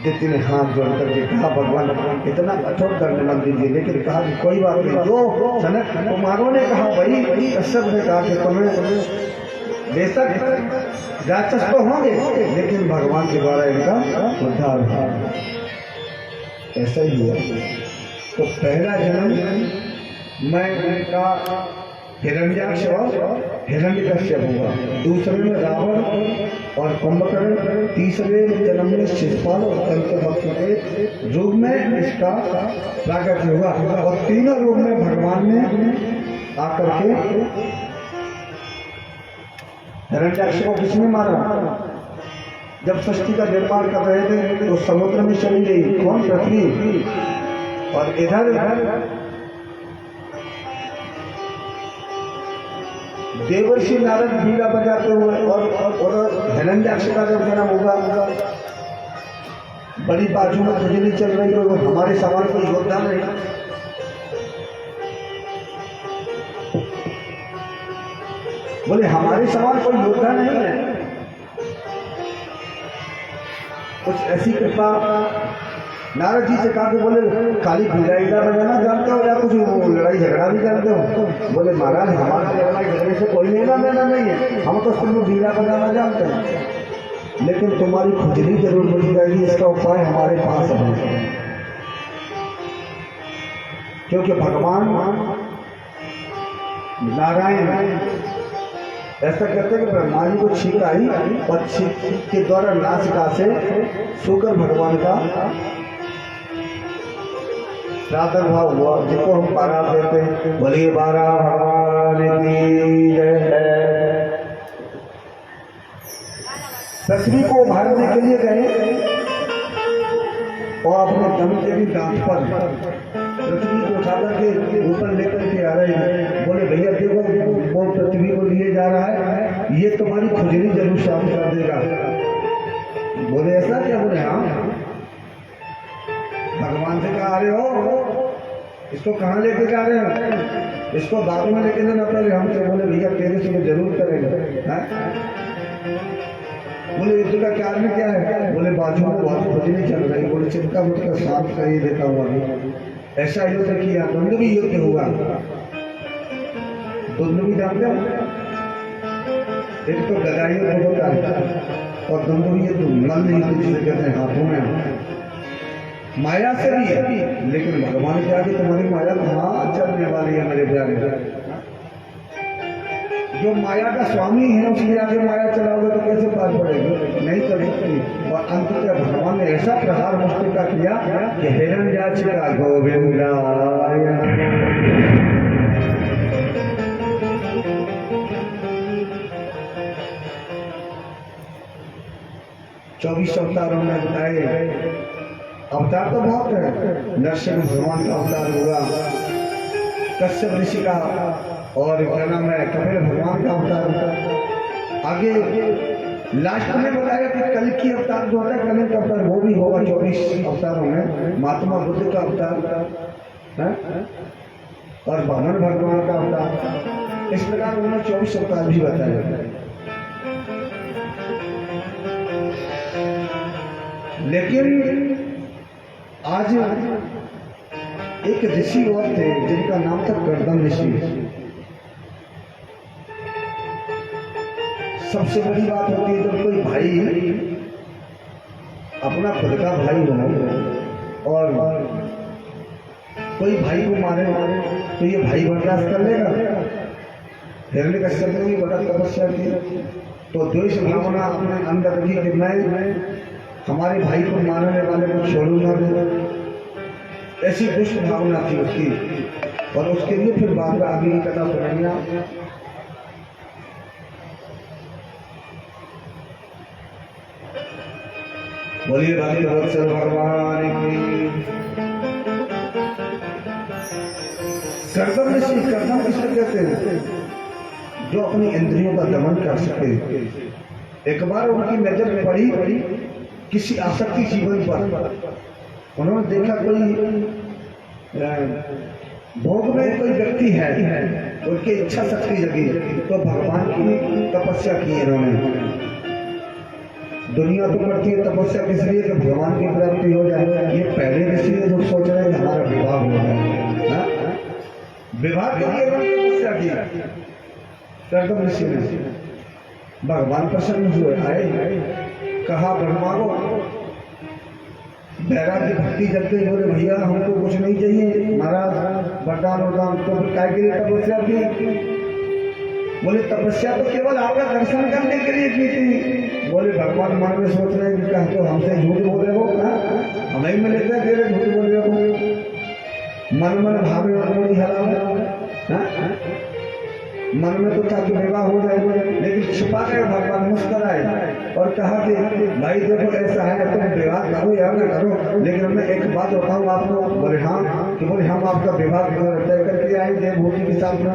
दिति ने हाथ जोड़ करके कहा भगवान इतना कठोर दंड मत दीजिए, लेकिन कहा कि कोई बात नहीं। जो सनत कुमारों ने कहा वही कश्यप ने कहा कि तुम्हें बेशक राक्षस तो होंगे, लेकिन भगवान के द्वारा इनका उद्धार है। ऐसा ही हुआ। तो पहला जन्म मैं उनका हिरण्याक्ष और हिरण्यकश्यप हुआ, दूसरे में रावण और कुंभकर्ण, तीसरे जन्म में शिशुपाल और कंसवक्ष के रूप में इसका प्राकट्य हुआ। और तीनों रूप में भगवान ने आकर के हिरण्याक्ष को किसने मारा? जब सृष्टि का निर्माण कर रहे थे तो समुद्र में चली गई, कौन? पृथ्वी। और इधर देवर्षि नारद बीड़ा बजाते हुए और हिरण्याक्ष का जब जन्म होगा, बड़ी बाजू में बिजली चल रही है, वो हमारे सवाल कोई योद्धा नहीं। बोले हमारे सवाल कोई योद्धा नहीं है, कुछ ऐसी कृपा। नारद जी से कहा कि बोले खाली बीड़ा बजाना जानते हो या कुछ लड़ाई झगड़ा भी जानते हो? बोले महाराज हमारे लड़ाई झगड़े से कोई लेना देना नहीं है, हम तो सिर्फ बीड़ा बजाना जानते हैं, लेकिन तुम्हारी खुजली जरूर बची जाएगी, इसका उपाय हमारे पास है। क्योंकि भगवान नारायण ऐसा कहते हैं कि ब्रह्मा जी को छींक आई और छींक के द्वारा नासिका से शुक्र भगवान का प्रातः भाव हुआ जिनको हम पारा देते हैं। बोलिए बारा भगवान की जय। पृथ्वी को उभारने के लिए गए और अपने दम के भी दांत पर पृथ्वी को उठा करके ऊपर लेकर के आ रहे हैं। बोले भैया देखो वो पृथ्वी को लिए जा रहा है, ये तुम्हारी खुजली जरूर साफ कर देगा। बोले ऐसा क्या? बोले हाँ। भगवान से कहा अरे हो इसको कहाँ लेके जा रहे हैं? इसको बाबू में लेके जाना पड़े हमसे। बोले भैया तेरे से जरूर करेंगे। बोले इसका कारण क्या है? बोले बाजू में बहुत खुजली चल रही। बोले चिंता मत कर, साफ कर ही देता हूँ अभी। ऐसा युद्ध किया, द्वंद्व भी युद्ध हुआ। द्वंद्व भी जानते हो, एक तो गदा युद्ध होता है और द्वंद्व भी युद्ध मल नहीं कुछ कहते हैं हाथों में। माया से भी है, लेकिन भगवान क्या कि तुम्हारी माया कहाँ चलने वाली है मेरे प्यारे। जो माया का स्वामी है उसके आगे माया चलाओगे तो कैसे पार पड़ेगी? नहीं चलेगी। और अंत में भगवान ने ऐसा प्रहार मुष्टि का किया कि हिरण्याक्षिका गोविंदाय। 24 अवतारों में बताए। अवतार तो बहुत है। नरसिंह भगवान का अवतार हुआ, कश्यप ऋषि का, और क्या नाम है कपिल भगवान का अवतार होता। आगे लास्ट में बताया कि कल की अवतार जो होता है, कल का अवतार वो भी होगा 24 अवतारों में। महात्मा बुद्ध का अवतार है और वामन भगवान का अवतार। इस प्रकार उन्होंने 24 अवतार भी बताया। लेकिन आज एक ऋषि और थे जिनका नाम था कर्दम ऋषि। सबसे बड़ी बात होती है जब कोई भाई अपना खुद का भाई हो और कोई भाई को मारे तो ये भाई बर्दाश्त कर लेगा। हिरण्यकश्यप ने भी बड़ा तपस्या की तो द्वेष भावना अपने अंदर रखी कि मैं हमारे भाई को मारने वाले को छोड़ूंगा नहीं। ऐसी दुष्ट भावना थी उसकी। और उसके लिए फिर बाद में आगे की कथा सुनेंगे। बोलिए भक्तवत्सल भगवान की। कर्दम ऋषि, कर्दम किसको कहते हैं? जो अपनी इंद्रियों का दमन कर सके। एक बार उनकी नजर पड़ी किसी आसक्ति जीवन पर। उन्होंने देखा कोई भोग में कोई व्यक्ति है, उनकी इच्छा शक्ति जगी तो भगवान की तपस्या की इन्होंने। दुनिया तो करती है तपस्या किस लिए कि भगवान की प्राप्ति हो जाए। ये पहले इसलिए जो सोच रहे हैं हमारा विवाह हो जाए, विवाह के लिए तपस्या की कर्दम ऋषि ने। भगवान प्रसन्न हुए, आए, कहा ब्रह्मा को बैरागी भक्ति जगते। बोले भैया हमको कुछ नहीं चाहिए महाराज, वरदान वरदान। तो काय के लिए तपस्या की? बोले तपस्या तो केवल आपका दर्शन करने के लिए की थी। बोले भगवान मन में सोच रहे हैं कि तो हमसे झूठ बोल रहे हो, हमें ही मिले थे तेरे झूठ बोल रहे हो। मन मन भावे और हरा मन में तो था कि विवाह हो जाए, लेकिन छिपा गए। भगवान मुस्कुराए और कहा कि भाई देखो ऐसा है तुम विवाह करो या ना करो, लेकिन मैं एक बात बताऊँ आपको। बोले हाँ। कि बोले हम आपका विवाह तय करके आए देवभूति के साथ में।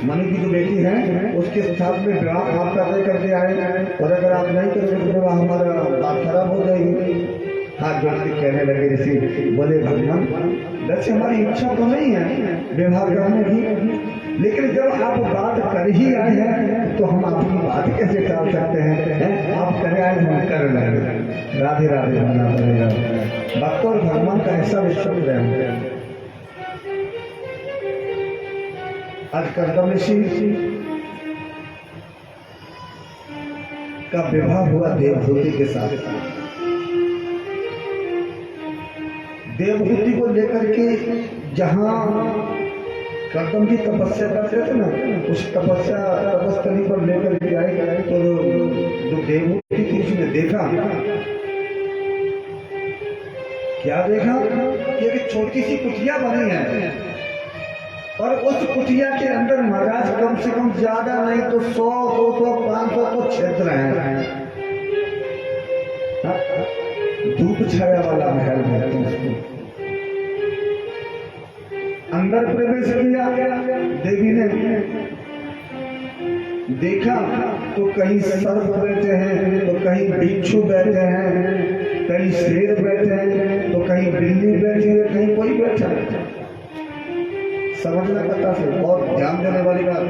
मनु की जो बेटी है उसके साथ में विवाह आपका तय करके आए, और अगर आप नहीं करोगे तो विवाह हमारा बात खराब हो जाएगी। हाथ जोड़ के कहने लगे ऋषि। बोले भगवान वैसे हमारी इच्छा तो नहीं है विवाह करने की, लेकिन जब आप बात कर ही आए हैं तो हम आपकी बात कैसे टाल सकते हैं? आप करे आए हम कर रहे। राधे राधे होना पड़ेगा। भक्त और भगवान का ऐसा विश्वास है। आज कर्दम ऋषि का विवाह हुआ देवभूति के साथ। देवभूति को लेकर के जहां कर्दम की तपस्या करते थे ना, उस तपस्थली पर लेकर के आए तो जो देवभूति थी उसने देखा क्या देखा कि एक छोटी सी कुटिया बनी है और उस कुटिया के अंदर महाराज कम से कम ज्यादा नहीं तो 100, 200, 500 तो छिद्र हैं। धूप छाया वाला महल है। उसको अंदर प्रवेश किया, देवी ने देखा तो कहीं सर्प बैठे हैं, तो कहीं बिच्छू बैठे हैं, कहीं शेर बैठे हैं, तो कहीं बिल्ली बैठी है, कहीं कोई बैठा है। समझना पता से बहुत ध्यान देने वाली बात।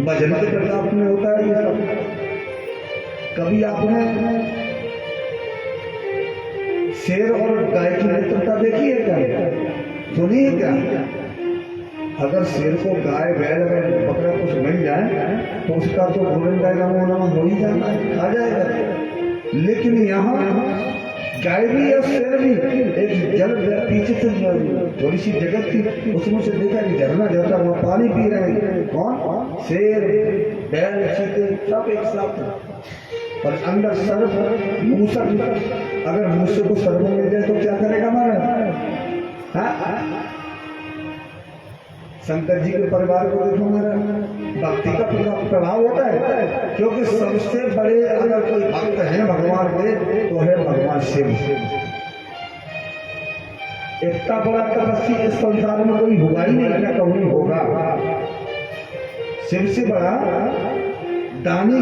भजन के प्रताप में होता है ये सब। कभी आपने शेर और गाय की मित्रता देखी है क्या? सुनी है क्या? अगर शेर को गाय बैल में बकरा कुछ मिल जाए तो उसका तो भोजन जाएगा, हो ही जाना है, खा जाएगा। लेकिन यहाँ गाय भी और शेर भी एक जल पीछे से थोड़ी सी जगह थी, उसमें से देखा कि झरना झरना वहाँ पानी पी रहे हैं। कौन? शेर, बैल, चीते सब एक साथ। और अंदर सर्प, मूसक। अगर मूसक को सर्प मिल जाए तो क्या करेगा हमारा? शंकर जी के परिवार को देखो, मेरा भक्ति का प्रभाव होता है। क्योंकि सबसे बड़े अगर कोई भक्त है भगवान के तो है भगवान शिव। इतना बड़ा तपस्वी इस संसार में कोई होगा ही नहीं, क्या कभी होगा। शिव से बड़ा दानी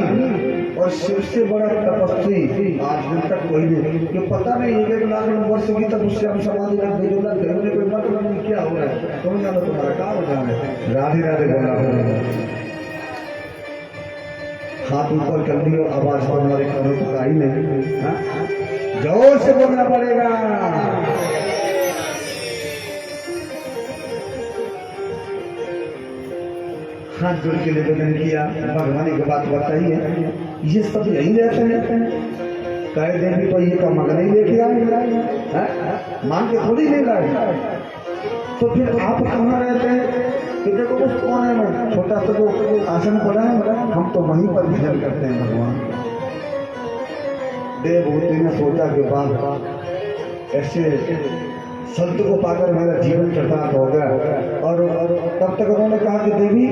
और शिव से बड़ा तपस्वी आज दिन तक कोई नहीं। जो पता नहीं 1 लाख वर्ष की तक उससे हम समाधि कोई मतलब नहीं, क्या हो रहा है तुम जानो, तुम्हारा काम हो जाना है। राधे राधे बोला, हाथ ऊपर कर दियो, आवाज पर हमारे कानों तक आई नहीं, जोर से बोलना पड़ेगा। हाथ जोड़ के निवेदन किया, भगवान की बात बताई है। ये सब यही रहते हैं। कह देवी तो ये का मग नहीं लेके आए, मान के थोड़ी नहीं लाए। तो फिर आप कहाँ रहते हैं? कि देखो उस कोने में छोटा सा जो आसन पड़ा है, हम तो वहीं पर भजन करते हैं भगवान। देवभूति ने सोचा के बाद ऐसे संत को पाकर मेरा जीवन कृतार्थ हो गया। और तब तक उन्होंने कहा कि देवी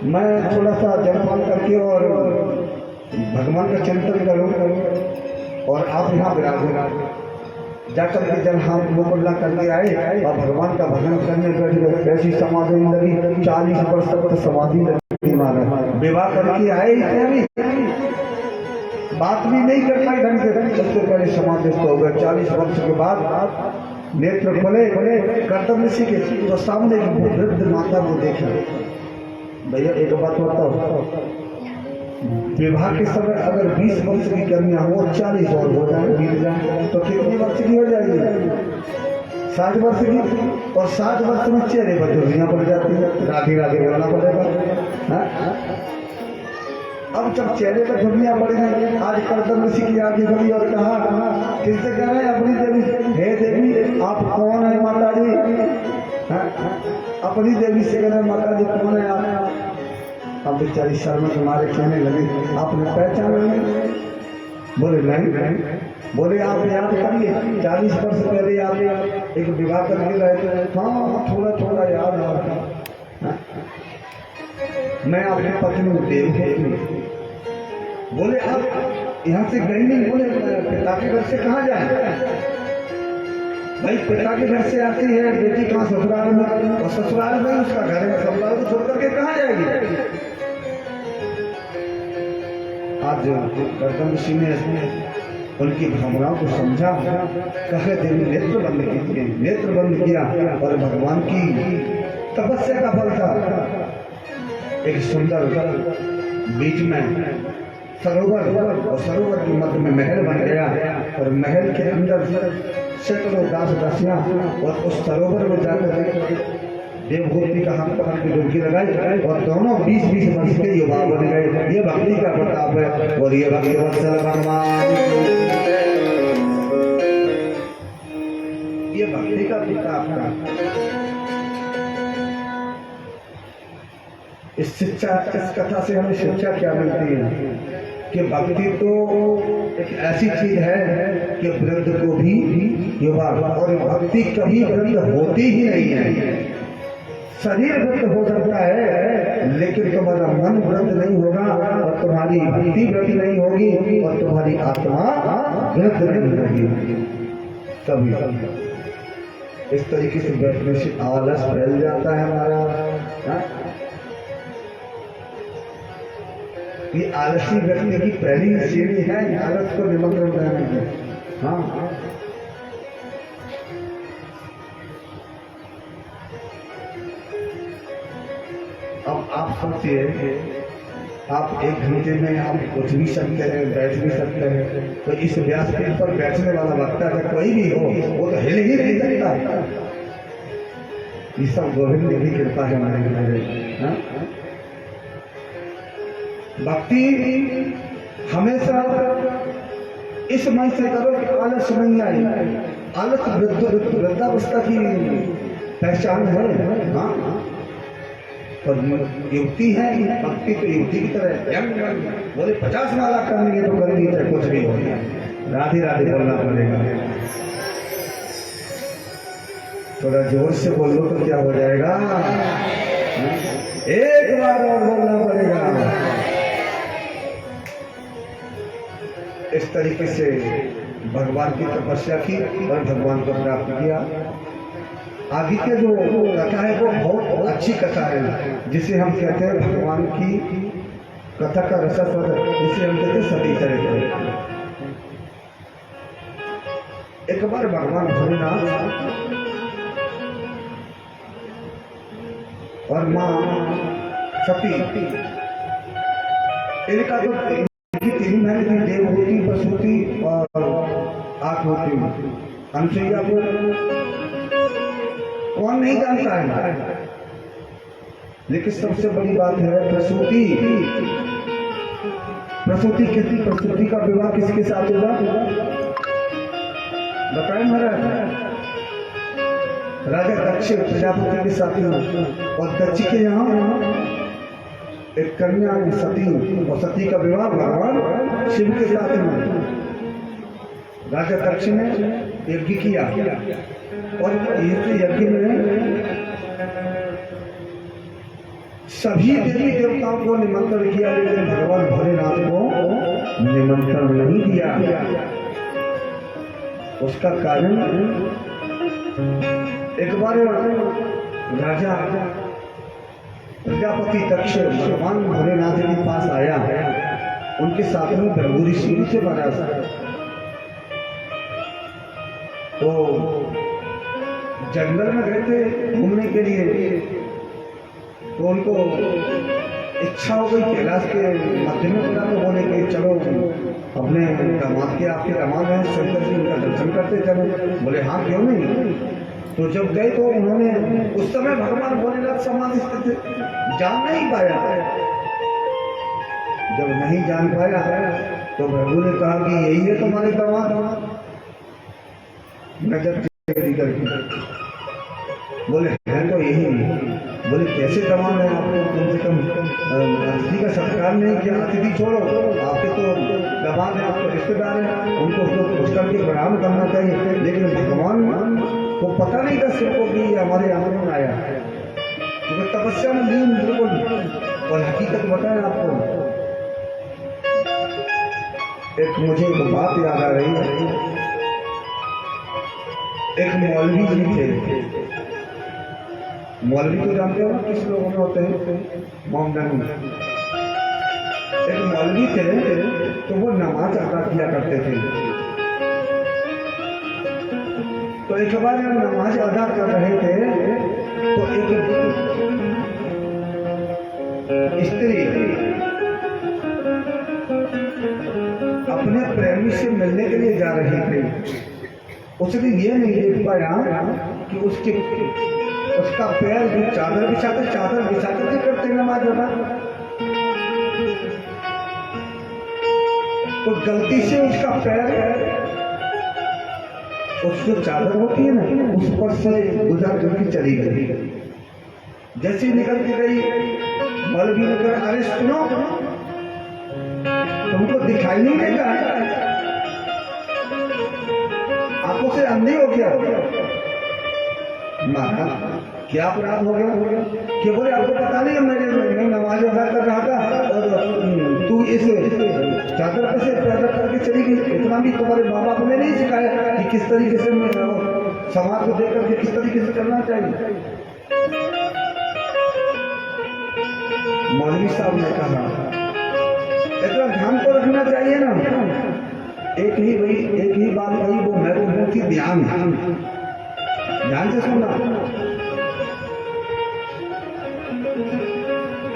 मैं थोड़ा सा जलपान करके और भगवान का चिंतन करूं और आप यहाँ विराज जाकर के जब हम मुकुल्ला करके आए और भगवान का भजन करने बैठ गए। ऐसी समाधि लगी, 40 वर्ष तक समाधि लगी। विवाह करके आए, बात भी नहीं कर पाए ढंग से। सबसे पहले समाधि हो गए। 40 वर्ष के बाद नेत्र खोले कर्तव्य सीखे तो सामने वृद्ध माता को देखा। भैया एक बात बताओ, विवाह के समय अगर 20 वर्ष की कन्या हो, 40 और हो जाए, बीत जाए तो कितनी वर्ष की हो जाएगी? 60 वर्ष की। और 60 वर्ष में चेहरे पर झुर्रियां पड़ जाती है, राधे राधे बोलना पड़ेगा। अब जब चेहरे पर झुर्रियां पड़ गई, आज कर्तव्य सीखी आगे बढ़ी और कहा किससे कह रहे हैं? अपनी देवी से। हे देवी आप कौन है? माता जी। अपनी देवी से कह रहे माता जी कौन है आप? अब बेचारी शर्म तुम्हारे कहने लगे आपने पहचान नहीं? बोले नहीं। बोले आप याद करिए 40 वर्ष पहले आप एक विवाह करके रहे थे। हाँ थोड़ा थोड़ा याद आता। मैं आपकी पत्नी देवभूति। बोले आप यहाँ से गई नहीं? बोले पिता के घर से कहाँ जाए? भाई पिता के घर से आती है बेटी कहाँ? ससुराल में। और ससुराल में उसका घर है, ससुराल को छोड़ करके कहाँ जाएगी? आज कर्तव्य ऋषि ने उनकी भावनाओं को समझा। कहे देवी नेत्र बंद किया और भगवान की तपस्या का फल था। एक सुंदर बीच में सरोवर और सरोवर के मध्य में महल बन गया और महल के अंदर सैकड़ों दास दासियां और उस सरोवर में जाकर देवभूति का हाथ पकड़ के डुबकी लगाई और दोनों 20-20 वर्ष के युवा बन गए। ये भक्ति का प्रताप है और ये भक्ति वत्सल भगवान, ये भक्ति का प्रताप का। इस शिक्षा, इस कथा से हमें शिक्षा क्या मिलती है कि भक्ति तो एक ऐसी चीज है कि वृद्ध को भी युवा, और भक्ति कभी वृद्ध होती ही नहीं है। शरीर वृद्ध हो सकता है लेकिन तुम्हारा मन वृद्ध नहीं होगा, और तुम्हारी भक्ति वृद्ध नहीं होगी, और तुम्हारी आत्मा वृद्ध नहीं होगी। कभी इस तरीके से बैठने से आलस फैल जाता है हमारा। ये आलसी व्यक्ति की पहली सीढ़ी है आलस को निमंत्रण देने की। हाँ, अब आप सोचिए, आप 1 घंटे में आप उठ भी सकते हैं, बैठ भी सकते हैं, तो इस व्यासपीठ पर बैठने वाला वक्ता का कोई भी हो वो तो हिल ही नहीं सकता। ये सब गोविंद की कृपा है हमारे घर। भक्ति हमेशा इस मन से करो कि आलस नहीं आए। आलस वृद्धावस्था की पहचान है। हाँ, और युक्ति है, भक्ति तो युक्ति की तरह बोले 50 माला करनी है तो कर लीजिए, कुछ भी हो गया, राधे राधे बोलना पड़ेगा। थोड़ा जोर से बोलो तो क्या हो जाएगा, एक बार और बोलना पड़ेगा। इस तरीके से भगवान की तपस्या की और भगवान को प्राप्त किया। आगे के जो कथा है वो बहुत अच्छी कथा है, जिसे हम कहते हैं भगवान की कथा का रसास्वाद, जिसे हम कहते हैं सती चरित्र। एक बार भगवान भोलेनाथ और माँ सती, इनका तो 3 महीने की देवहूति, प्रसूति और आत्महूति। अनुसैया को कौन नहीं जानता है, लेकिन सबसे बड़ी बात है प्रसूति। प्रसूति का विवाह किसके साथ होगा बताएं महाराज? राजा दक्ष प्रजापति के साथ हुआ, और दक्ष के यहाँ एक कन्या सती, और सती का विवाह भगवान शिव के साथ हुआ। राजा दक्ष ने यज्ञ किया, और इस यज्ञ में सभी देवी देवताओं को निमंत्रण किया, लेकिन भगवान भोलेनाथ को निमंत्रण नहीं दिया। उसका कारण, एक बार राजा प्रजापति दक्ष भगवान भोलेनाथ के पास आया, उनके साथ में भृगु ऋषि से बना था। तो जंगल में गए थे घूमने के लिए, तो उनको इच्छा हो गई कैलाश के मध्य में पड़ा, तो बोले कि चलो अपने दामाद के, आपके दामाद हैं शंकर जी, उनका दर्शन करते चलो। बोले हाँ क्यों नहीं। तो जब गए तो उन्होंने, उस समय भगवान भोलेनाथ समाधिस्थ थे, जान नहीं पाया। जब नहीं जान पाया तो प्रभु ने कहा कि यही है तुम्हारे दामाद। नजर करके बोले है तो यही। बोले कैसे दामाद है, आपको कम से कम अतिथि का सत्कार नहीं किया। अतिथि छोड़ो, आपके तो दामाद है, आपके रिश्तेदार हैं, उनको कुछ करके प्रणाम करना चाहिए। लेकिन भगवान को पता नहीं था शिव को कि ये हमारे यहाँ में आया, क्योंकि तपस्या में लीन बिल्कुल। और हकीकत बताएं आपको, एक मुझे एक बात याद आ रही है। एक मौलवी जी थे, मौलवी तो जानते हो किस लोगों में होते हैं, मोमडन। एक मौलवी थे, तो वो नमाज अदा किया करते थे। तो एक बार नमाज अदा कर रहे थे, तो एक स्त्री अपने प्रेमी से मिलने के लिए जा रही थी। उसने ये नहीं देख पाया कि उसका पैर जो चादर बिछाते करते नमाज अदा, तो गलती से उसका पैर, उसको चादर होती है ना, उस पर से गुजर करके चली गई। जैसे निकल के गई, मौलवी ने कहा अरे सुनो, तुमको दिखाई नहीं देता? आंखों से अंधे हो गया। महाराज क्या अपराध हो गया कि बोले आपको पता नहीं है मैं नमाज अदा कर रहा था और तू इस चादर पे से पैदा करके चली गई। इतना भी तुम्हारे माँ बाप ने नहीं सिखाया कि किस तरीके से समाज को देख करके किस तरीके से करना चाहिए। मौलवी साहब ने कहा इतना ध्यान तो रखना चाहिए ना। एक ही बात वही वो मैं बोल थी ध्यान से सुनना।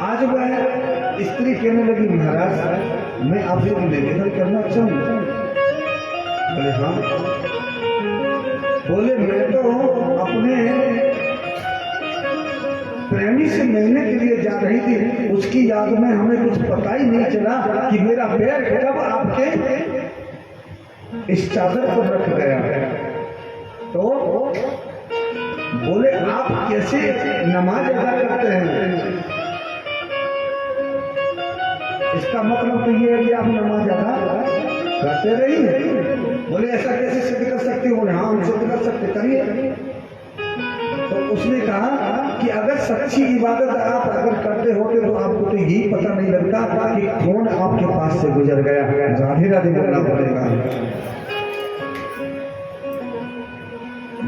आज वह स्त्री कहने लगी महाराज मैं आपसे निवेदन करना चाहूँ। बोले हाँ। बोले मैं तो अपने प्रेमी से मिलने के लिए जा रही थी, उसकी याद में हमें कुछ पता ही नहीं चला कि मेरा पैर कब आपके इस चादर पर रख गया। तो बोले आप कैसे नमाज अदा करते हैं? इसका मतलब तो ये है कि आप नमाज अदा करते रहिए। बोले ऐसा कैसे सिद्ध कर सकते हो? हाँ हम सिद्ध कर सकते, करिए। तो उसने कहा कि अगर सच्ची इबादत आप अगर करते होते तो आपको तो यही पता नहीं लगता कि कौन आपके पास से गुजर गया। राधे राधे बोलना पड़ेगा।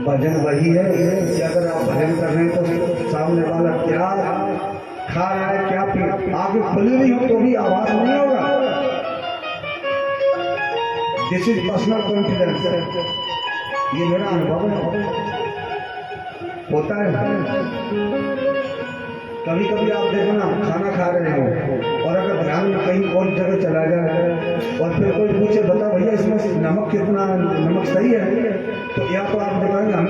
भजन वही है कि अगर आप भजन कर रहे हैं तो सामने वाला क्या खा रहा है क्या पी, आगे खुली नहीं हो तो भी आवाज नहीं होगा। This is personal confidence. ये मेरा अनुभव है, होता है। कभी कभी आप देखो ना खाना खा रहे हो और अगर ध्यान में कहीं और जगह चला जाए और फिर कोई पूछे बता भैया इसमें नमक कितना, नमक सही है? तो या तो आप बताएंगे हम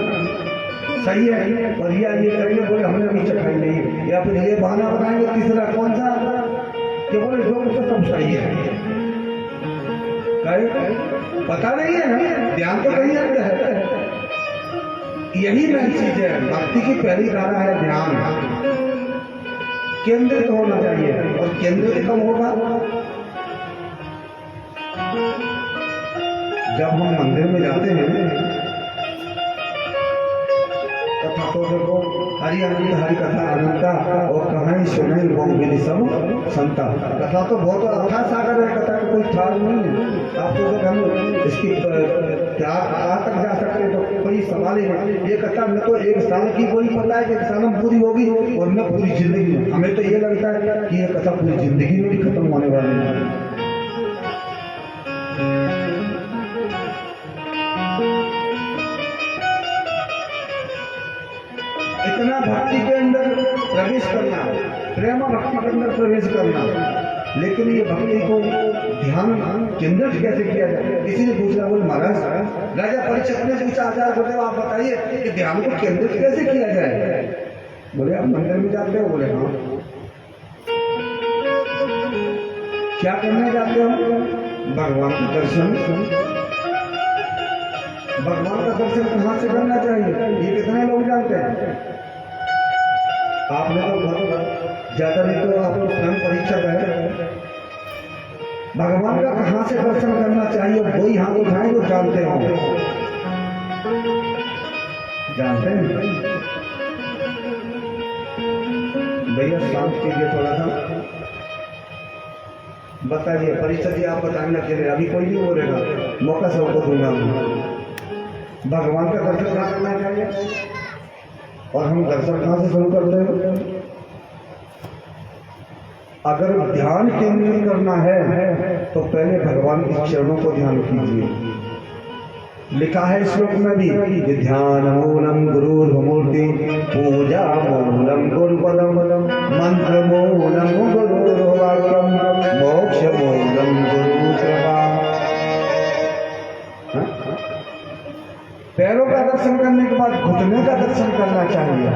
सही है और या ये करेंगे बोले हमने अभी चखाई नहीं, या फिर ये बहाना बताएंगे तीसरा कौन सा कि बोले जो तो सब सही है। पता नहीं है ना, ध्यान तो कहीं रहता है। यही मेन चीज है। भक्ति की पहली धारा है ध्यान। केंद्रित होना चाहिए और केंद्रित कब होगा? जब हम मंदिर में जाते हैं कथा तो देखो हरि अनंत हरि कथा अनंता और कहानी सुनाई वो विधि सब संता। कथा तो बहुत अथा सागर है, कथा का कोई ठाल नहीं है। आप तो हम इसकी क्या कहाँ तक जा सकते तो कोई सवाल ही नहीं। ये कथा में तो एक साल की कोई पता है कि एक साल में पूरी होगी और मैं पूरी जिंदगी में, हमें तो ये लगता है कि ये कथा पूरी जिंदगी में भी खत्म होने वाली है। इतना भक्ति के अंदर प्रवेश करना, प्रेम भक्ति के अंदर प्रवेश करना, लेकिन ये भक्ति को ध्यान केंद्रित कैसे किया जाए? किसी ने पूछा, बोले महाराज राजा परीक्षित ने पूछा आचार्य गुरुदेव आप बताइए कि ध्यान को केंद्रित कैसे किया जाए? बोले आप मंदिर में जाते हो? बोले हाँ। क्या करने जाते हो? भगवान का दर्शन। भगवान का दर्शन कहाँ से करना चाहिए ये कितने लोग जानते हैं? आपने तो बहुत ज्यादा नहीं तो आप तो स्वयं परीक्षक है। भगवान का कहाँ से दर्शन करना चाहिए वही हाथ उठाए जो जानते हो। जानते हैं भैया? शांत कीजिए थोड़ा सा, बताइए। परीक्षा जी आप बताने लगे, अभी कोई नहीं बोलेगा, मौका सबको दूंगा। भगवान का दर्शन कहाँ करना चाहिए और हम दर्शन कहाँ से शुरू करते हैं? अगर ध्यान केंद्रित करना है तो पहले भगवान के चरणों को ध्यान कीजिए। लिखा है श्लोक में भी, ध्यान मूलम गुरुर्मूर्ति पूजा मूलम गुरुपदम मंत्र मूलम गुरुर्वाक्यम मोक्ष मूलम गुरु कृपा। पैरों का दर्शन करने के बाद घुटने का दर्शन करना चाहिए।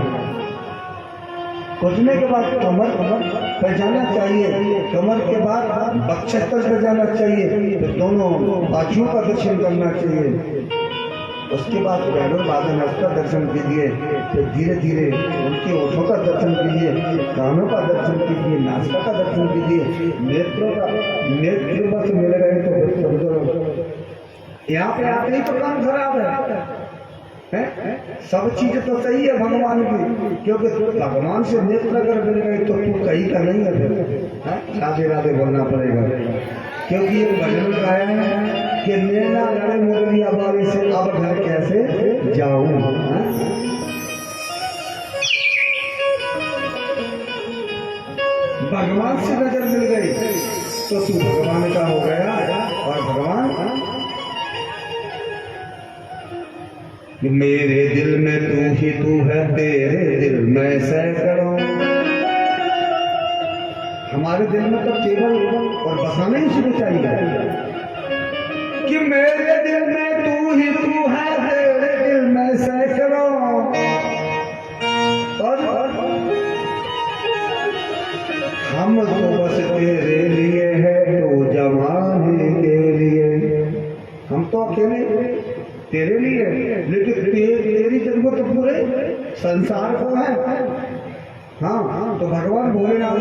घुटने के बाद कमर पे जाना चाहिए, कमर के बाद वक्षस्थल पे जाना चाहिए, फिर दोनों बाजुओं का दर्शन करना चाहिए। उसके बाद पैरों बादन का दर्शन कीजिए, फिर धीरे धीरे उनके ओठों का दर्शन कीजिए, कानों का दर्शन कीजिए, नासिका का दर्शन कीजिए, नेत्रों का। नेत्र बस मिल गए तो फिर समझो यहाँ पे आते ही तो काम खराब है? सब चीज तो सही है भगवान की, क्योंकि भगवान से नेत्र अगर मिल गए तो तू कहीं का नहीं है फिर राधे राधे बोलना पड़ेगा। क्योंकये भजन गाया है कि नैना लड़े मुरलिया बारी से अब घर कैसे जाऊं। भगवान से नजर मिल गई तो तू भगवान का हो गया। और भगवान मेरे दिल में तू ही तू है, तेरे दिल में सैकड़ों। हमारे दिल में तो केवल और बसाना ही शुरू चाहिए कि मेरे दिल में तू ही तू है, तेरे दिल में सैकड़ों। और हम तो बस तेरे लिए है, तो जमाने के लिए। हम तो अकेले तेरे लिए, लेकिन तेरी जरूरत तो पूरे संसार को है। हाँ, तो भगवान भोलेनाथ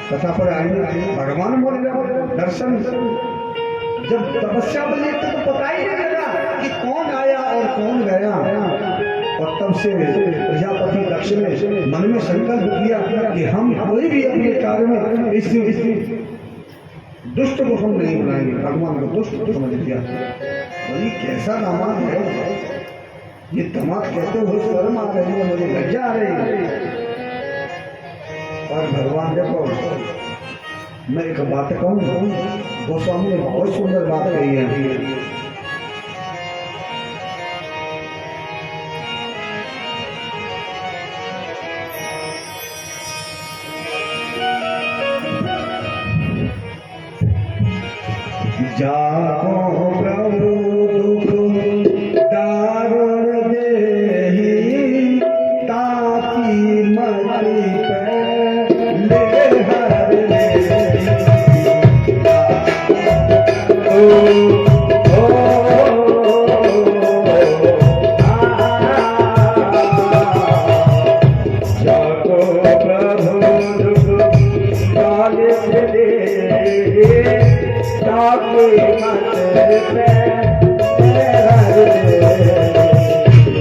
कथा पर आएंगे, भगवान भोलेनाथ दर्शन। जब तपस्या में लेते तो पता ही नहीं लगा कि कौन आया और कौन गया। और तब से प्रजापति दक्ष ने मन में संकल्प किया कि हम कोई भी अपने कार्य में इस दुष्ट को हम नहीं बनाएंगे। भगवान को दुष्ट को समझ दिया। वही कैसा दामाद है ये, दामाद कहते हुए शर्म आ रही है, मुझे लज्जा आ रही है। और भगवान देखो, मैं एक बात कहूँ, गोस्वामी ने बहुत सुंदर बात कही है। जाको प्रभु दुख दारुण देहि, ताकि मति पे ले हर ले। जाको प्रभु दुख दारुण देहि, ताकि मति पे ले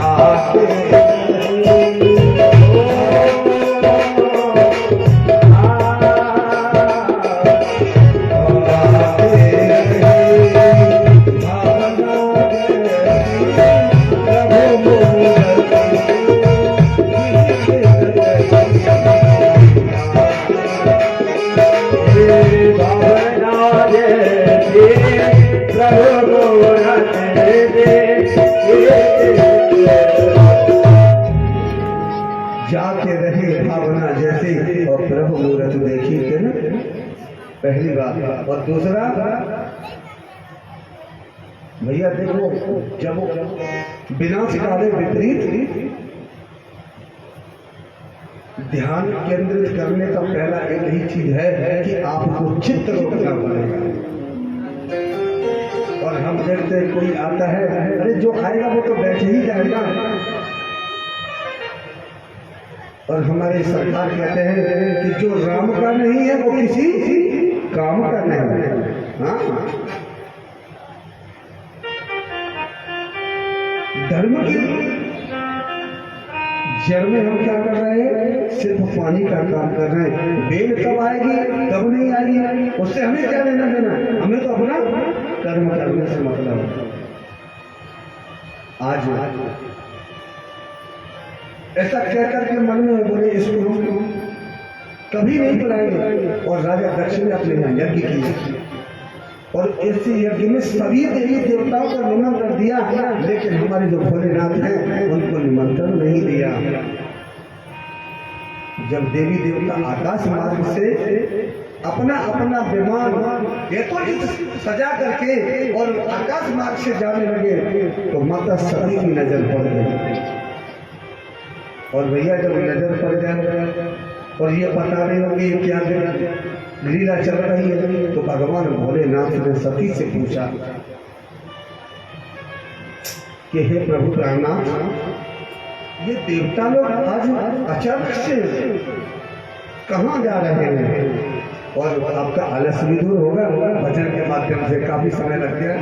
हर ले। जाके रहे भावना जैसे, और प्रभु मूर्त देखी थे ना, पहली बात। और दूसरा भैया देखो, जब विनाश काले विपरीत ध्यान केंद्रित करने का पहला एक ही चीज है कि आपको चित्त रोकना पड़ेगा। और हम देखते कोई आता है, अरे जो आएगा वो तो बैठ ही जाएगा। और हमारे सरकार कहते हैं कि जो राम का नहीं है वो किसी काम का नहीं है। हाँ, धर्म की जड़ में हम क्या कर रहे हैं, सिर्फ पानी का काम कर रहे हैं। बेल कब आएगी कब नहीं आएगी उससे हमें क्या लेना देना, हमें तो अपना कर्म करने से मतलब है। आज ऐसा कह करके मन में बोले इसको हम कभी नहीं बुलाएंगे। और राजा दक्ष ने अपने यहाँ यज्ञ किया, और ऐसे यज्ञ में सभी देवी देवताओं को निमंत्रण दिया, लेकिन हमारे जो भोलेनाथ हैं उनको निमंत्रण नहीं दिया। जब देवी देवता आकाश मार्ग से अपना अपना विमान सजा करके और आकाश मार्ग से जाने लगे, तो माता सती की नजर पड़ गई। और भैया जब नजर पड़ जाए और ये पता नहीं होगी क्या लीला चल रही है, तो भगवान भोलेनाथ ने सती से पूछा कि हे प्रभु प्राणनाथ, ये देवता लोग आज अचानक से कहाँ जा रहे हैं? और आपका आलस भी दूर होगा भजन के माध्यम से, काफी समय लग गया।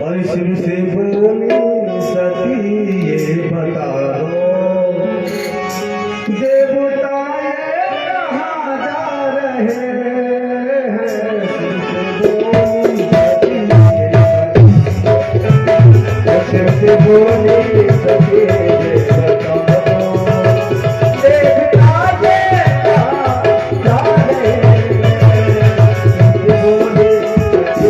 और शिव से बोली सती ये बता दो, देवता ये कहाँ जा रहे हैं? शिव से बोली सती ये बता दो, देवता ये कहाँ जा रहे हैं? बोली सती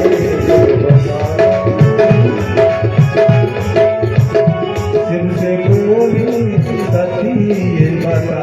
ये बता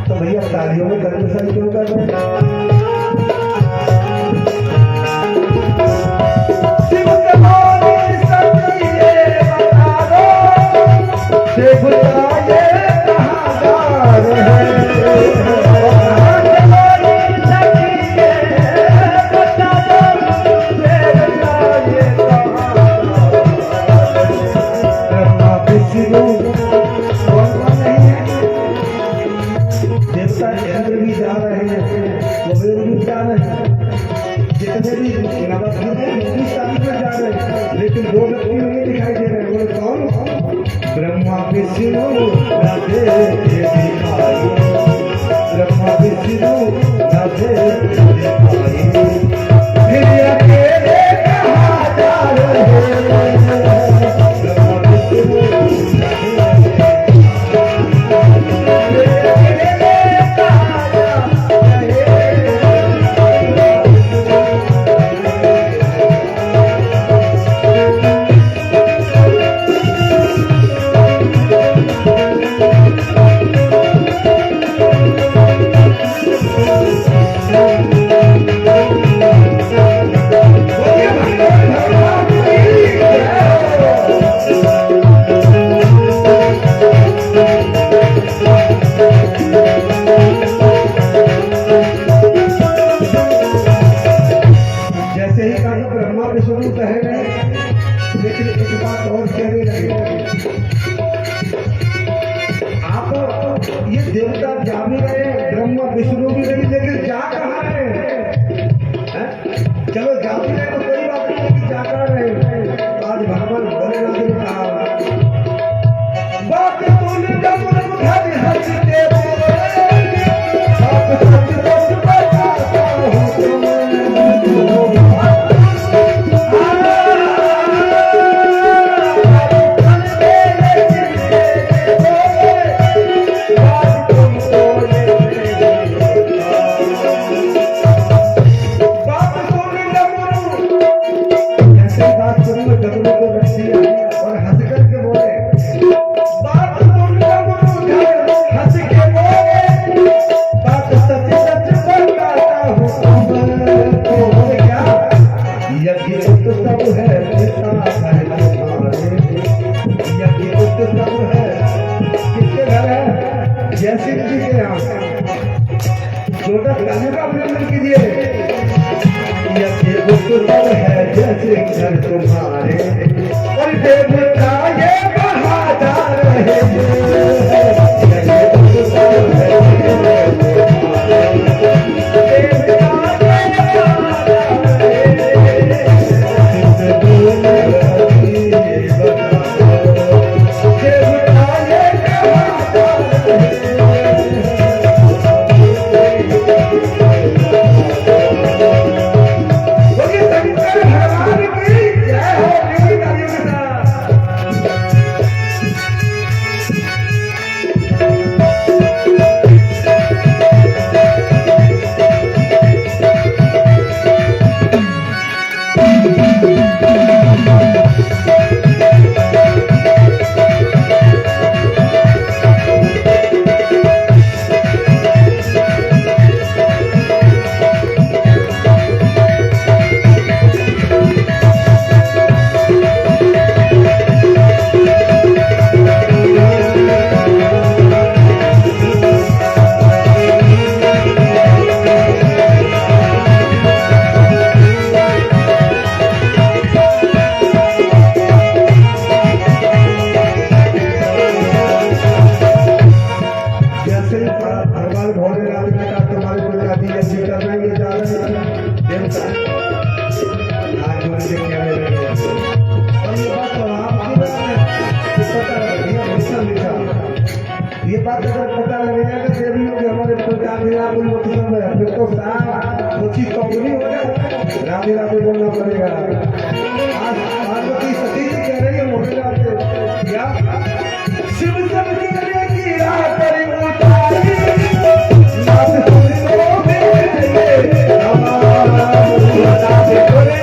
तो भैया तालियों में कंडीशन क्यों कर रहे हैं? लेकिन दो व्यक्ति नहीं दिखाई दे रहे। बोले कौन? ब्रह्मा विष्णु राधे दिखाई, ब्रह्मा विष्णु राधे दिखाई, फिर अकेले कहाँ जा रहे हैं? ब्रह्मा विष्णु जोरदार तालियों का अभिनंदन कीजिए। ये गुप्तधन है जैसे घर तुम्हारे और देवता ये बहादुर है। ये बात अगर पता लगेगा कि देवियों के हमारे प्रचार मिला कोई मतलब है फिर तो सोची कंपनी हो जाए राधे राधे बोलना पड़ेगा। आज पार्वती सती जी कह रही है मोटे राधे क्या शिव सब करे की राह पर उतारी नाथ सुनो मेरे हमारा राधे बोले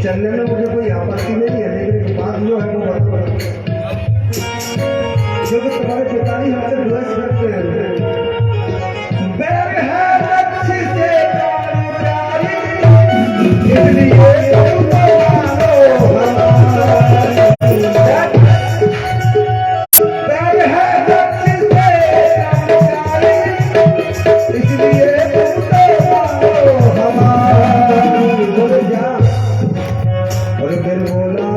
चलने में मुझे कोई आपत्ति नहीं है, लेकिन बात जो है वो क्योंकि तुम्हारे पिताजी हमसे द्वेष करते हैं। बैर है लक्ष्य से प्यारी, इसलिए तुमको मानो बैर है लक्ष्य से प्यारी, इसलिए तुमको मानो हमारा बोले जा और फिर बोला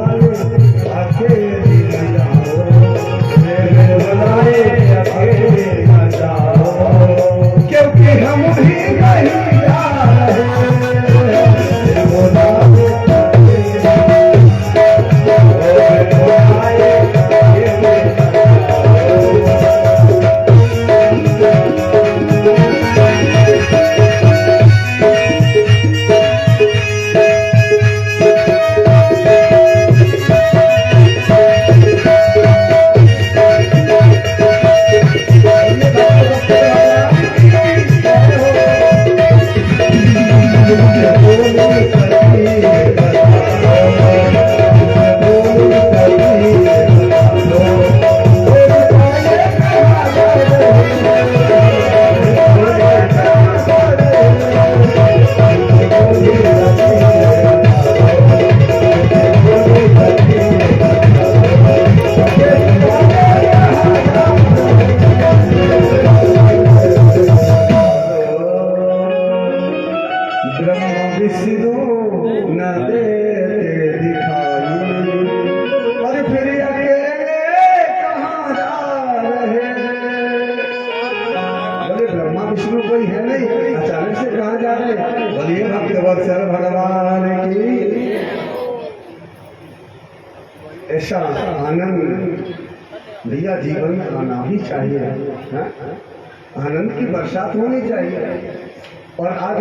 ऐसा आनंद भैया जीवन में आना ही चाहिए। हाँ? आनंद की बरसात होनी चाहिए। और आज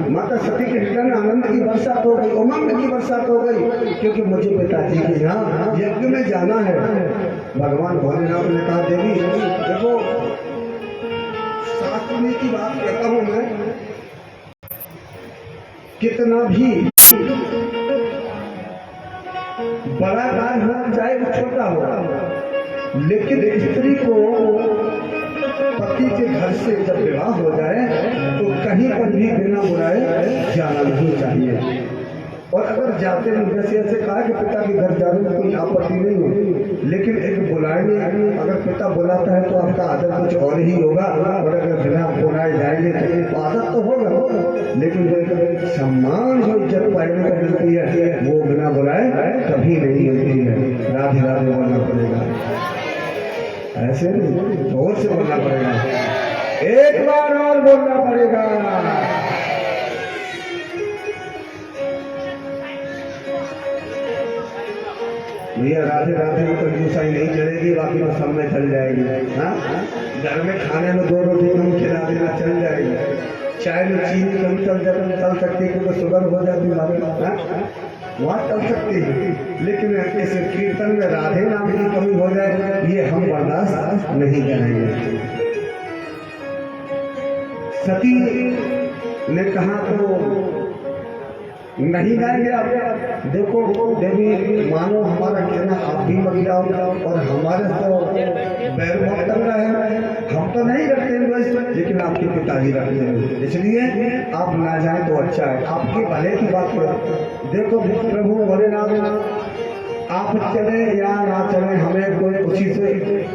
माता सती के हृदय में आनंद की बरसात हो गई, उमंग की बरसात हो गई, क्योंकि मुझे पिताजी के यहाँ यज्ञ में जाना है। भगवान भोलेनाथ ने कहा देवी देखो, शास्त्र की बात कहता हूँ मैं, कितना भी बड़ा कार्य हो चाहे वो छोटा हो, लेकिन स्त्री को पति के घर से जब विवाह हो जाए तो कहीं पर भी बिना बुलाए जाना नहीं चाहिए। और अगर जाते हैं, जैसे ऐसे कहा कि पिता के घर जाने में कोई आपत्ति नहीं हो, लेकिन एक बुलाएंगे, अगर पिता बुलाता है तो आपका आदर कुछ और ही होगा, और अगर बिना बुलाए जाएंगे तो आदत तो होगा, लेकिन जो सम्मान जो इज्जत पाने को मिलती है वो बिना बुलाए कभी नहीं मिलती है। राधे राधे बोलना पड़ेगा, ऐसे नहीं, जोर से बोलना पड़ेगा, एक बार और बोलना पड़ेगा। भैया राधे राधे में तो यूसाई नहीं चलेगी, बाकी तो सब में चल जाएगी। हाँ, घर में खाने में 2 रोटी कम खिला देना चल जाएगी, चाय में चीनी कम चल सकती है क्योंकि शुगर हो जाती है, वहाँ चल सकती है, लेकिन ऐसे कीर्तन में राधे नाम की कमी हो जाए ये हम बर्दाश्त नहीं करेंगे। सती ने कहा तो नहीं जाएंगे आप। देखो देवी, मानो हमारा कहना आप भी मर जाओ और हमारे तो बैर मत कर रहे हैं, हम तो नहीं रखते हैं, लेकिन आपके पिताजी रखते हैं, इसलिए आप ना जाए तो अच्छा है, आपके भले की बात करो। देखो प्रभु भोलेनाथ, आप चले या ना चले हमें कोई उसी से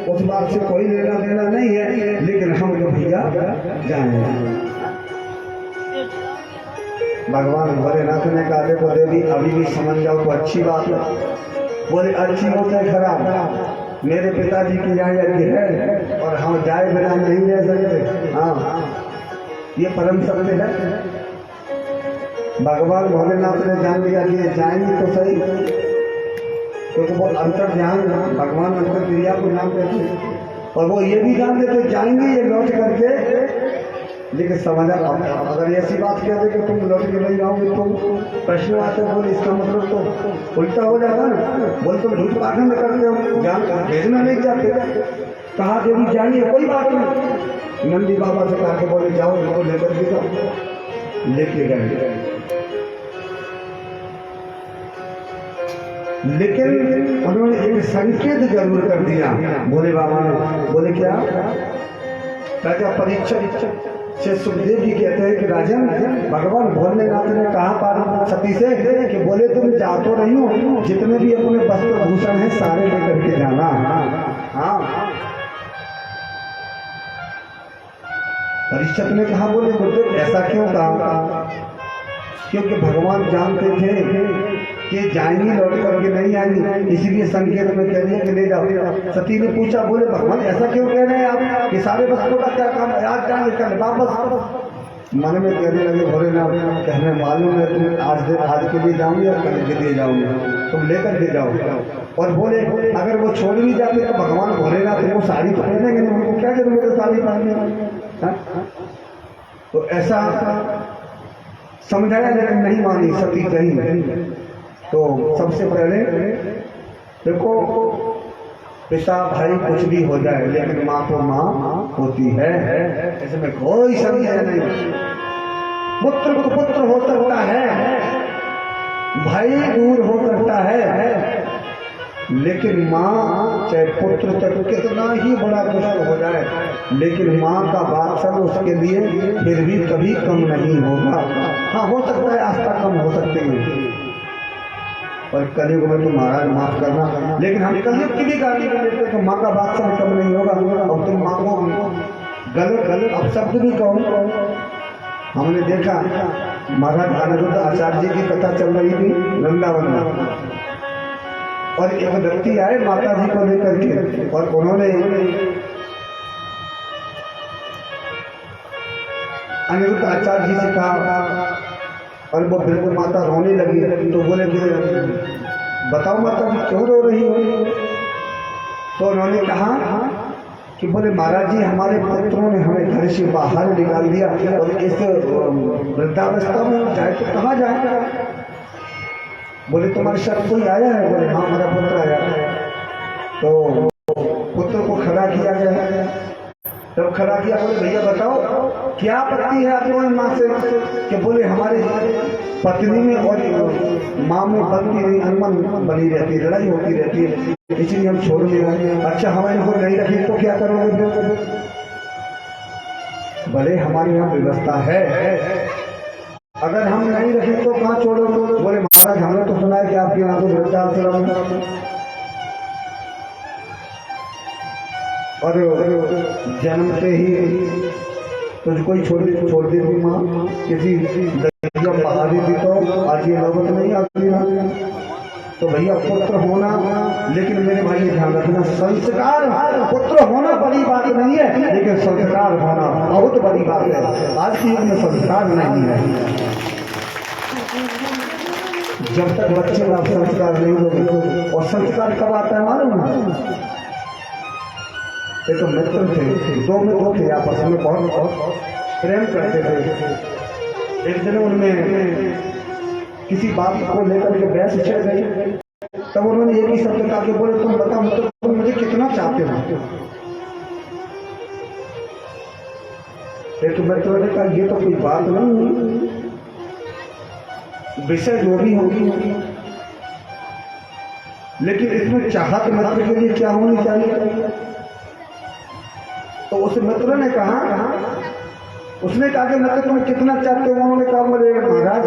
उस बात से कोई लेना देना नहीं है, लेकिन हम तो भैया जाएंगे। भगवान भोलेनाथ ने कहा देखो देवी अभी भी समझ जाओ तो अच्छी बात है। बोले अच्छी हो चाहे खराब, मेरे पिताजी की यहाँ यज्ञ है और हम जाए बिना नहीं रह सकते। हाँ, ये परम सत्य है। भगवान भोलेनाथ ने जान लिया कि जाएंगे तो सही, क्योंकि वो अंतर ध्यान, भगवान अंतर क्रिया को नाम कहते हैं, और वो ये भी जानते थे जाएंगे ये लौट करके, लेकिन समझा अगर ऐसी बात कह दे कि तुम लौट के नहीं जाओगे तो प्रश्न आते बोले, इसका मतलब तो उल्टा हो जाता ना, बोले तुम झूठ पाठन में करते हो, जान कर भेजना नहीं चाहते। कहा देवी जाइए कोई बात नहीं, नंदी बाबा से कहा के बोले जाओ इनको लेकर के जाओ, लेके गए। लेकिन उन्होंने एक संकेत जरूर कर दिया भोले बाबा ने। बोले क्या? राजा परीक्षित से सुखदेव जी कहते हैं कि राजन, भगवान भोलेनाथ ने कहा पार्वती सती से कि बोले तुम जा तो रही हो, जितने भी अपने वस्त्र भूषण है सारे लेकर के जाना। हाँ, परीक्षित ने कहा बोले गुरुदेव ऐसा क्यों कहा? क्योंकि भगवान जानते थे कि जाएंगी लौट करके नहीं आएंगी, इसीलिए संकेत में कह दिया कि ले जाओ। सती ने पूछा बोले भगवान ऐसा क्यों कह रहे हैं आप कि सारे वस्त्रों का क्या काम है, आज जाएंगे कल वापस। मन में कहने लगे भोलेनाथ, कहने मालूम है तुम आज के लिए जाऊंगी और कल के लिए जाऊंगी, तुम लेकर के जाओ। और बोले अगर वो छोड़ भी जाते तो भगवान भोलेनाथ वो साड़ी पहनेंगे नहीं, उनको क्या जरूरत है साड़ी पहनने। तो ऐसा समझाया लेकिन नहीं मानी सती कहीं। तो सबसे पहले देखो पिता भाई कुछ भी हो जाए लेकिन माँ तो माँ होती है, इसमें कोई संदेह नहीं। पुत्र को पुत्र हो सकता है, भाई दूर हो सकता है, लेकिन माँ चाहे पुत्र तक कितना ही बड़ा दुश्मन हो जाए, लेकिन माँ का वात्सल उसके लिए फिर भी कभी कम नहीं होगा। हाँ हो सकता है आस्था कम हो सकती है, और कलयुग में तो महाराज माफ करना, लेकिन हम कलयुग की भी गाली देते तो माँ का वात्सल कम नहीं होगा। अब तुम माँ को गलत अपशब्द भी कहो। हमने देखा महाराज अनिरुद्ध आचार्य जी की कथा चल रही थी वृंदावन में, और एक व्यक्ति आए माता जी को लेकर के, और उन्होंने अनिरुद्ध आचार्य जी से कहा, और वो बिल्कुल माता रोने लगी। तो बोले बताओ माता जी क्यों रो रही हो? तो उन्होंने कहा कि बोले महाराज जी हमारे पुत्रों ने हमें घर से बाहर निकाल दिया और इस वृद्धावस्था में जाए तो कहाँ जाए? बोले तुम्हारे साथ कोई आया है? बोले हाँ हमारा पुत्र आया है। तो पुत्र को खड़ा किया गया। जब खड़ा किया बोले भैया बताओ क्या आपत्ति है आपको माँ से? कि बोले हमारे पत्नी में और माँ में बनती रही, अनबन बनी रहती, लड़ाई होती रहती है, इसलिए हम छोड़ दिए। अच्छा हमें इनको नहीं रखी तो क्या करोगे? भले हमारे यहाँ व्यवस्था है, अगर हम नहीं रखें तो कहाँ छोड़ोगे? बोले महाराज हमने तो सुना है कि आपके यहाँ तो वृद्धाश्रम और जन्मते ही तुझको ही छोड़ देती माँ, किसी बहा देती तो आज ये नौबत नहीं आती ना। तो भैया पुत्र होना, लेकिन मेरे भाई ये ध्यान रखना, संस्कार पुत्र होना बड़ी बात नहीं है, लेकिन संस्कार होना बहुत बड़ी बात है। आज के युग में संस्कार नहीं है। जब तक बच्चे का संस्कार नहीं होगा, और संस्कार कब आता है मालूम ना? एक तो मित्र थे, दो मित्र थे आपस में बहुत प्रेम करते थे। एक दिन उनमें किसी बात को लेकर के बहस छिड़ गई। तब उन्होंने एक ही शब्द कहा कि बोले तुम बताओ मतलब तुम मुझे कितना चाहते हो? एक मित्र ने कहा ये तो कोई बात नहीं, विषय जो भी होगी, लेकिन इसमें चाहत मित्र के लिए क्या होनी चाहिए? तो उस मित्र ने कहा, उसने कहा कि मैं तुम्हें कितना चाहते हो? उन्होंने कहा बोले महाराज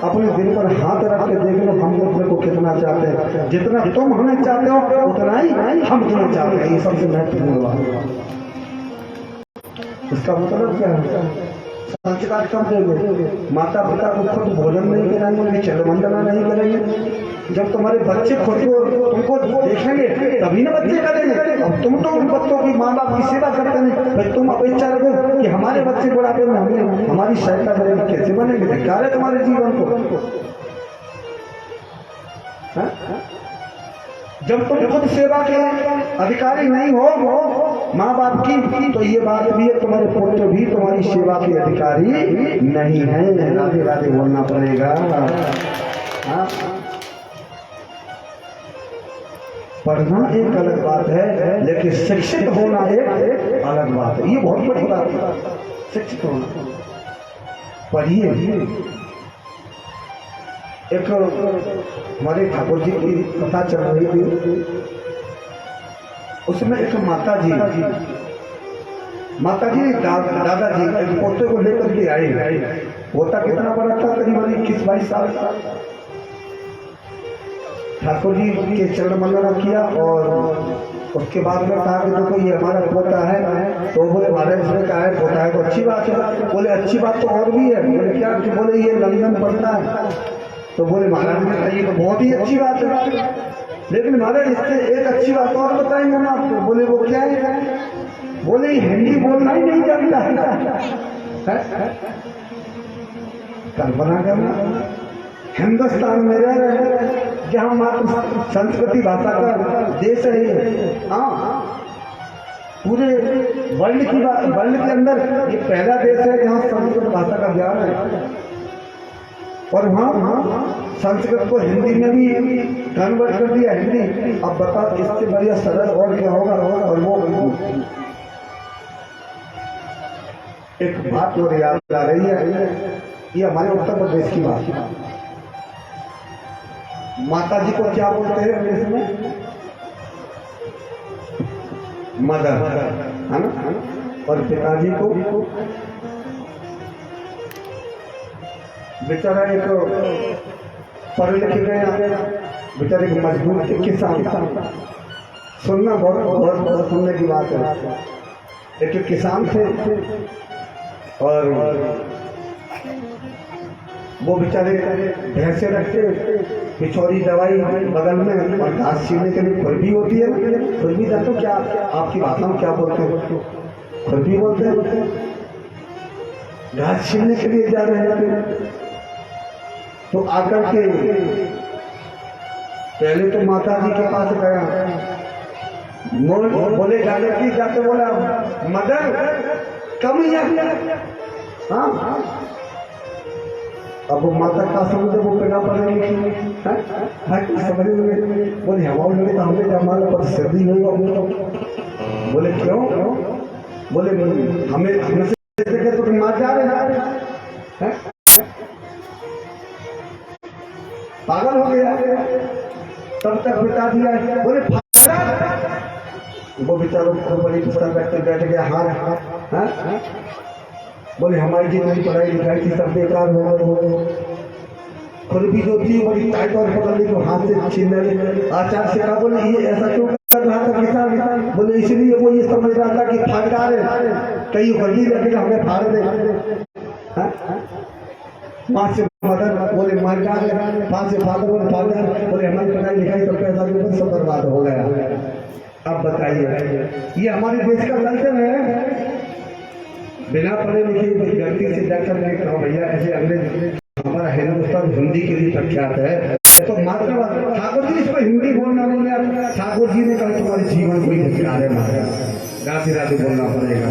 अपने दिल पर हाथ रख के देख लो, हम अपने को कितना चाहते हैं, जितना तुम हमें चाहते हो उतना ही हम तुम्हें चाहते हैं। ये सबसे महत्वपूर्ण बात है। इसका मतलब क्या है? संस्कार कब देंगे? माता पिता को खुद भोजन नहीं कराएंगे, चलवंदना नहीं करेंगे। जब तुम्हारे बच्चे खुद को तुमको देखेंगे तभी ना बच्चे करेंगे। अब तुम तो उन बच्चों की माँ बाप की सेवा करते नहीं, फिर तुम अपेक्षा रखो कि हमारे बच्चे बुढ़ापे में हमें हमारी सहायता करेंगे, कैसे बनेंगे? धिक्कार है तुम्हारे जीवन को। जब तुम खुद सेवा के अधिकारी नहीं हो माँ बाप की, तो ये बात भी है तुम्हारे पुत्र भी तुम्हारी सेवा के अधिकारी नहीं है। राधे राधे बोलना पड़ेगा। पढ़ना एक अलग बात है, लेकिन शिक्षित होना एक अलग बात है। ये बहुत बड़ी बात है, शिक्षित होना। पढ़िए। एक हमारे ठाकुर जी की कथा चल रही थी, उसमें एक माताजी दादाजी एक पोते को लेकर के आए। पोता कितना बड़ा था? करीबन 21-22 साल का। ठाकुर जी के चरण वंदना किया और उसके बाद में कहा कि देखो ये हमारा पोता है। तो बोले महाराज ने कहा है पोता है तो अच्छी बात है। बोले अच्छी बात तो और भी है। बोले क्या? कि बोले ये लंदन पढ़ता है। तो बोले महाराज ने कहा ये तो बहुत ही अच्छी बात है, लेकिन महाराज इससे एक अच्छी बात और बताएंगे हम आपको। बोले वो क्या है? बोले हिंदी बोलना ही नहीं जानता। कल्पना करना, हिंदुस्तान में रह रहे जहाँ मात्र संस्कृति भाषा का देश है। हाँ, पूरे वर्ल्ड के अंदर ये पहला देश है जहाँ संस्कृत भाषा का ज्ञान है। और वहाँ संस्कृत को हिंदी में भी कन्वर्ट कर दिया, हिंदी। अब बताओ इससे बढ़िया सरल और क्या होगा? और वो एक बात और याद आ रही है, ये हमारे उत्तर प्रदेश की बात है। माता जी को क्या बोलते हैं इंग्लिश में? मदर, है ना? और पिताजी को बेचारा एक पढ़े लिखे गए बेचारे एक मजदूर के किसान। सुनना बहुत सुनने की बात है। एक किसान थे और वो बेचारे भैंसे रखते, पिछौरी दवाई बगल में और घास छीनने के लिए खुरपी होती है। खुरपी जानते हो क्या? आपकी भाषा में क्या बोलते हैं? खुरपी बोलते हैं। घास छीनने के लिए जा रहे थे तो आकर के पहले तो माता जी के पास गया, बोले जानकी जाते बोला मदर कम ही हाँ। अब वो माता का समझे वो पेड़ा पड़ने की समझ में बोले हमारे लगे तो हमने हमारे पर सर्दी होगा। बोले क्यों? बोले हमें हमसे तो मार जा रहे हैं, पागल हो गया। तब तक बिता दिया। बोले वो बेचारों को बड़ी पुस्तक बैठ गया। हाँ बोले हमारी जितनी पढ़ाई लिखाई थी सब बेकार हो गई। खुद भी जो थी बड़ी टाइट और पकड़ ली तो हाथ से छीन ले। आचार्य से कहा बोले ये ऐसा क्यों कर रहा था किसान? बोले इसलिए वो ये समझ रहा था कि फाटकार है, कहीं गर्दी लगे हमें फाड़ दे। वहां से मदर बोले मार डाल, वहां से फादर बोले फादर बोले हमारी पढ़ाई लिखाई तो पैसा भी सब बर्बाद हो गया। अब बताइए ये हमारे देश का कल्चर है। बिना पढ़े लिखे व्यक्ति से जाकर मैंने कहा भैया ऐसे अंग्रेज हमारा हिंदुस्तान हिंदी के लिए प्रख्यात है तो मात्र ठाकुर जी इसको हिंदी बोलना बोले। ठाकुर जी ने कहा तुम्हारे जीवन को ही धिक्कार है, मारा राधे राधे बोलना पड़ेगा।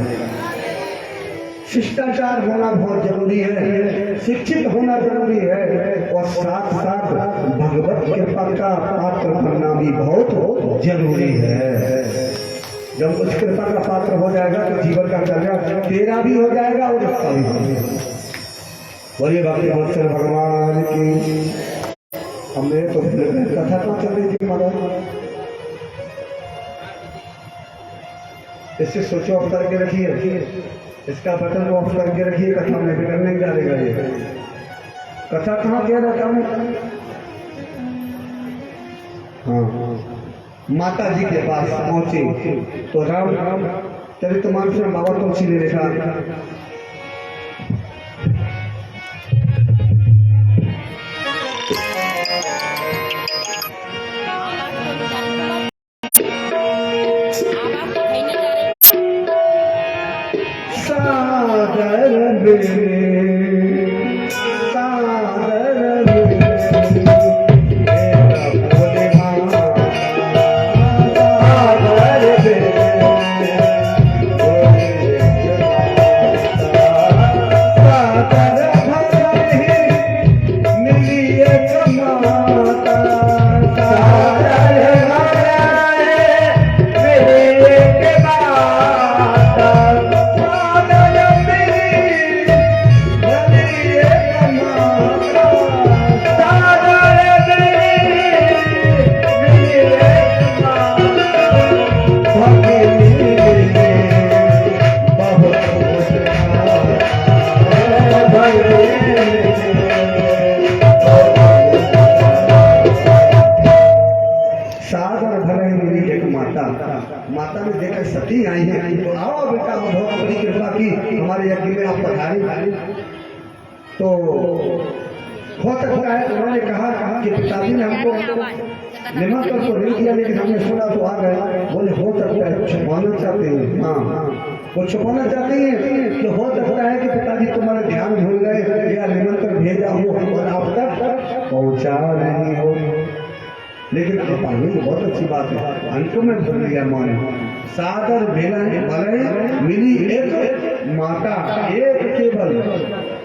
शिष्टाचार होना बहुत जरूरी है, शिक्षित होना जरूरी है और साथ साथ भगवत कृपा का पात्र बनना भी बहुत जरूरी है। जब उस कृपा का पात्र हो जाएगा तो जीवन का कल्याण तेरा भी हो जाएगा और उसका भी हो जाएगा। बोलिए भक्ति वत्सल भगवान की। हमने तो कथा तो चल रही थी महाराज, इससे सोचो ऑफ करके रखिए, इसका बटन ऑफ करके रखिए। कथा में बिगड़ नहीं डालेगा ये। कथा कहाँ किया जाता है? हाँ माता जी के पास पहुंचे तो राम चरितमानस में बाबा तुलसी ने लिखा माता ने देखकर सती आई है तो आओ बेटा बहुत बड़ी कृपा की हमारे यज्ञ में आप पधारी। तो हो सकता है उन्होंने कहा कि पिताजी ने हमको निमंत्रण तो नहीं दिया लेकिन हमने सुना तो आ गए। बोले हो सकता है छुपाना चाहते हैं। हाँ वो छुपाना चाहते हैं तो हो सकता है कि पिताजी तुम्हारा ध्यान भूल गए या निमंत्रण भेजा हो और आप तक पहुंचा नहीं हो। लेकिन आप आगे तो बहुत अच्छी बात है। अंत में भूल गया मन सागर भेला भले मिली एक माता एक केवल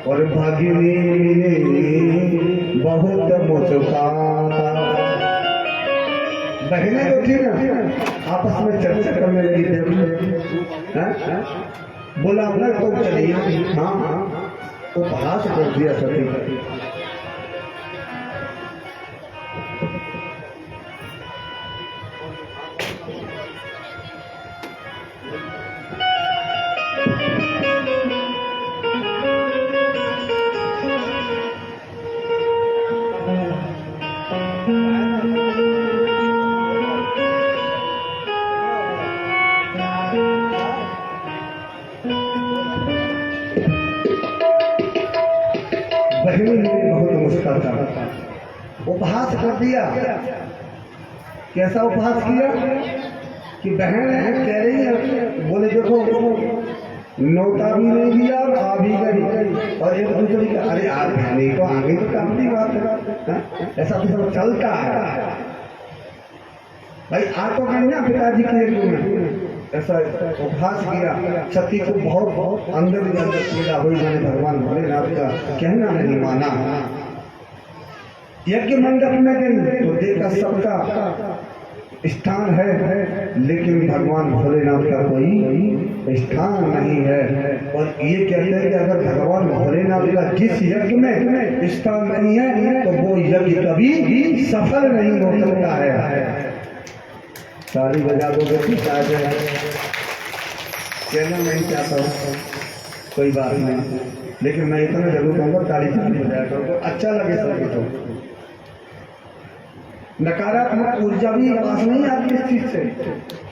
और भागिनी मिली बहुत मुस्काता। बहने तो थी ना आपस में चर्चा करने लगी थे। बोला ना तो चलिए। हाँ उपहास कर दिया सभी। बहनों ने बहुत मुस्कुराता उपहास कर दिया। कैसा उपहास किया कि बहन कह रही है। बोले देखो नौता भी नहीं दिया और आ भी गई और एक दूसरे का अरे आज नहीं तो आगे तो काफी बात है। ऐसा तो सब चलता है। भाई आप तो कहीं ना पिताजी के लिए ऐसा उपहास किया, सती को बहुत अंदर ही अंदर पीड़ा हुई, मैंने भगवान भोलेनाथ का कहना नहीं माना। यज्ञ मंडप में गई तो देखा सबका स्थान है, लेकिन भगवान भोलेनाथ का कोई स्थान नहीं है। और ये कहते हैं कि अगर भगवान भोलेनाथ का जिस यज्ञ में स्थान नहीं है तो वो यज्ञ कभी सफल नहीं हो सकता है। ताली बजा दोगे तो शायद कहना नहीं चाहता हूँ, कोई बात नहीं, लेकिन मैं इतना जरूर कहूँगा ताली बजाया करो तो अच्छा लगे सभी को। नकारात्मक ऊर्जा भी पास नहीं आती इस चीज से,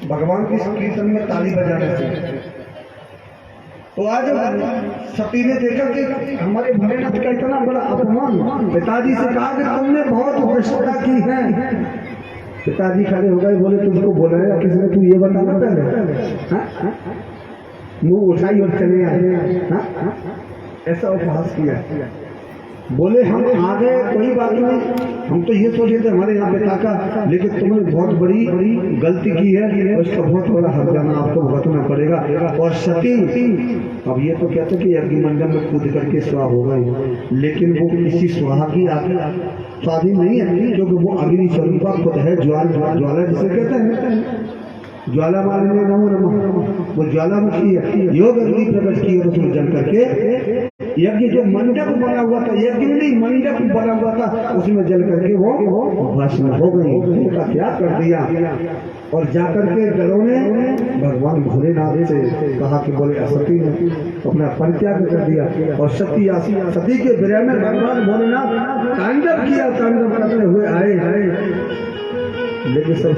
भगवान की कीर्तन में ताली बजाने से। तो आज सती ने देखा कि हमारे भोलेनाथ का इतना बड़ा अपमान, पिताजी से कहा कि तुमने बहुत भ्रष्टता की है। पिताजी खड़े हो गए, बोले तुझको बोलाया किसने, तू ये बताना पहले। मुंह उठाई और चले आए, ऐसा उपहास किया। बोले हम आ गए, कोई बात नहीं, हम तो ये सोचे थे हमारे यहाँ पिता का, लेकिन तुमने बहुत बड़ी गलती की है, उसका बहुत बड़ा हर्जाना आपको भुगतना पड़ेगा। और सती अब ये तो कहते कि यज्ञ मंडल में कूद करके स्वाह हो गए, लेकिन वो किसी स्वाहा की स्वाधीन नहीं है, क्योंकि वो अग्नि स्वरूपा खुद है, ज्वाला जिसे कहते हैं, ज्वाला मालिनी नमो नमः, वो ज्वालामुखी है। योग अग्नि प्रकट की और उसमें जल करके यज्ञ जो मंडप बना हुआ था, यज्ञ नहीं मंडप बना हुआ था, उसमें जल करके वो भस्म हो गई, उनका त्याग कर दिया। और जाकर के गलों ने भगवान भोलेनाथ से कहा कि बोले असती ने अपना परित्याग कर दिया। और सती के विरह में भगवान भोलेनाथ तांडव किया, तांडव करते हुए आए, लेकिन सब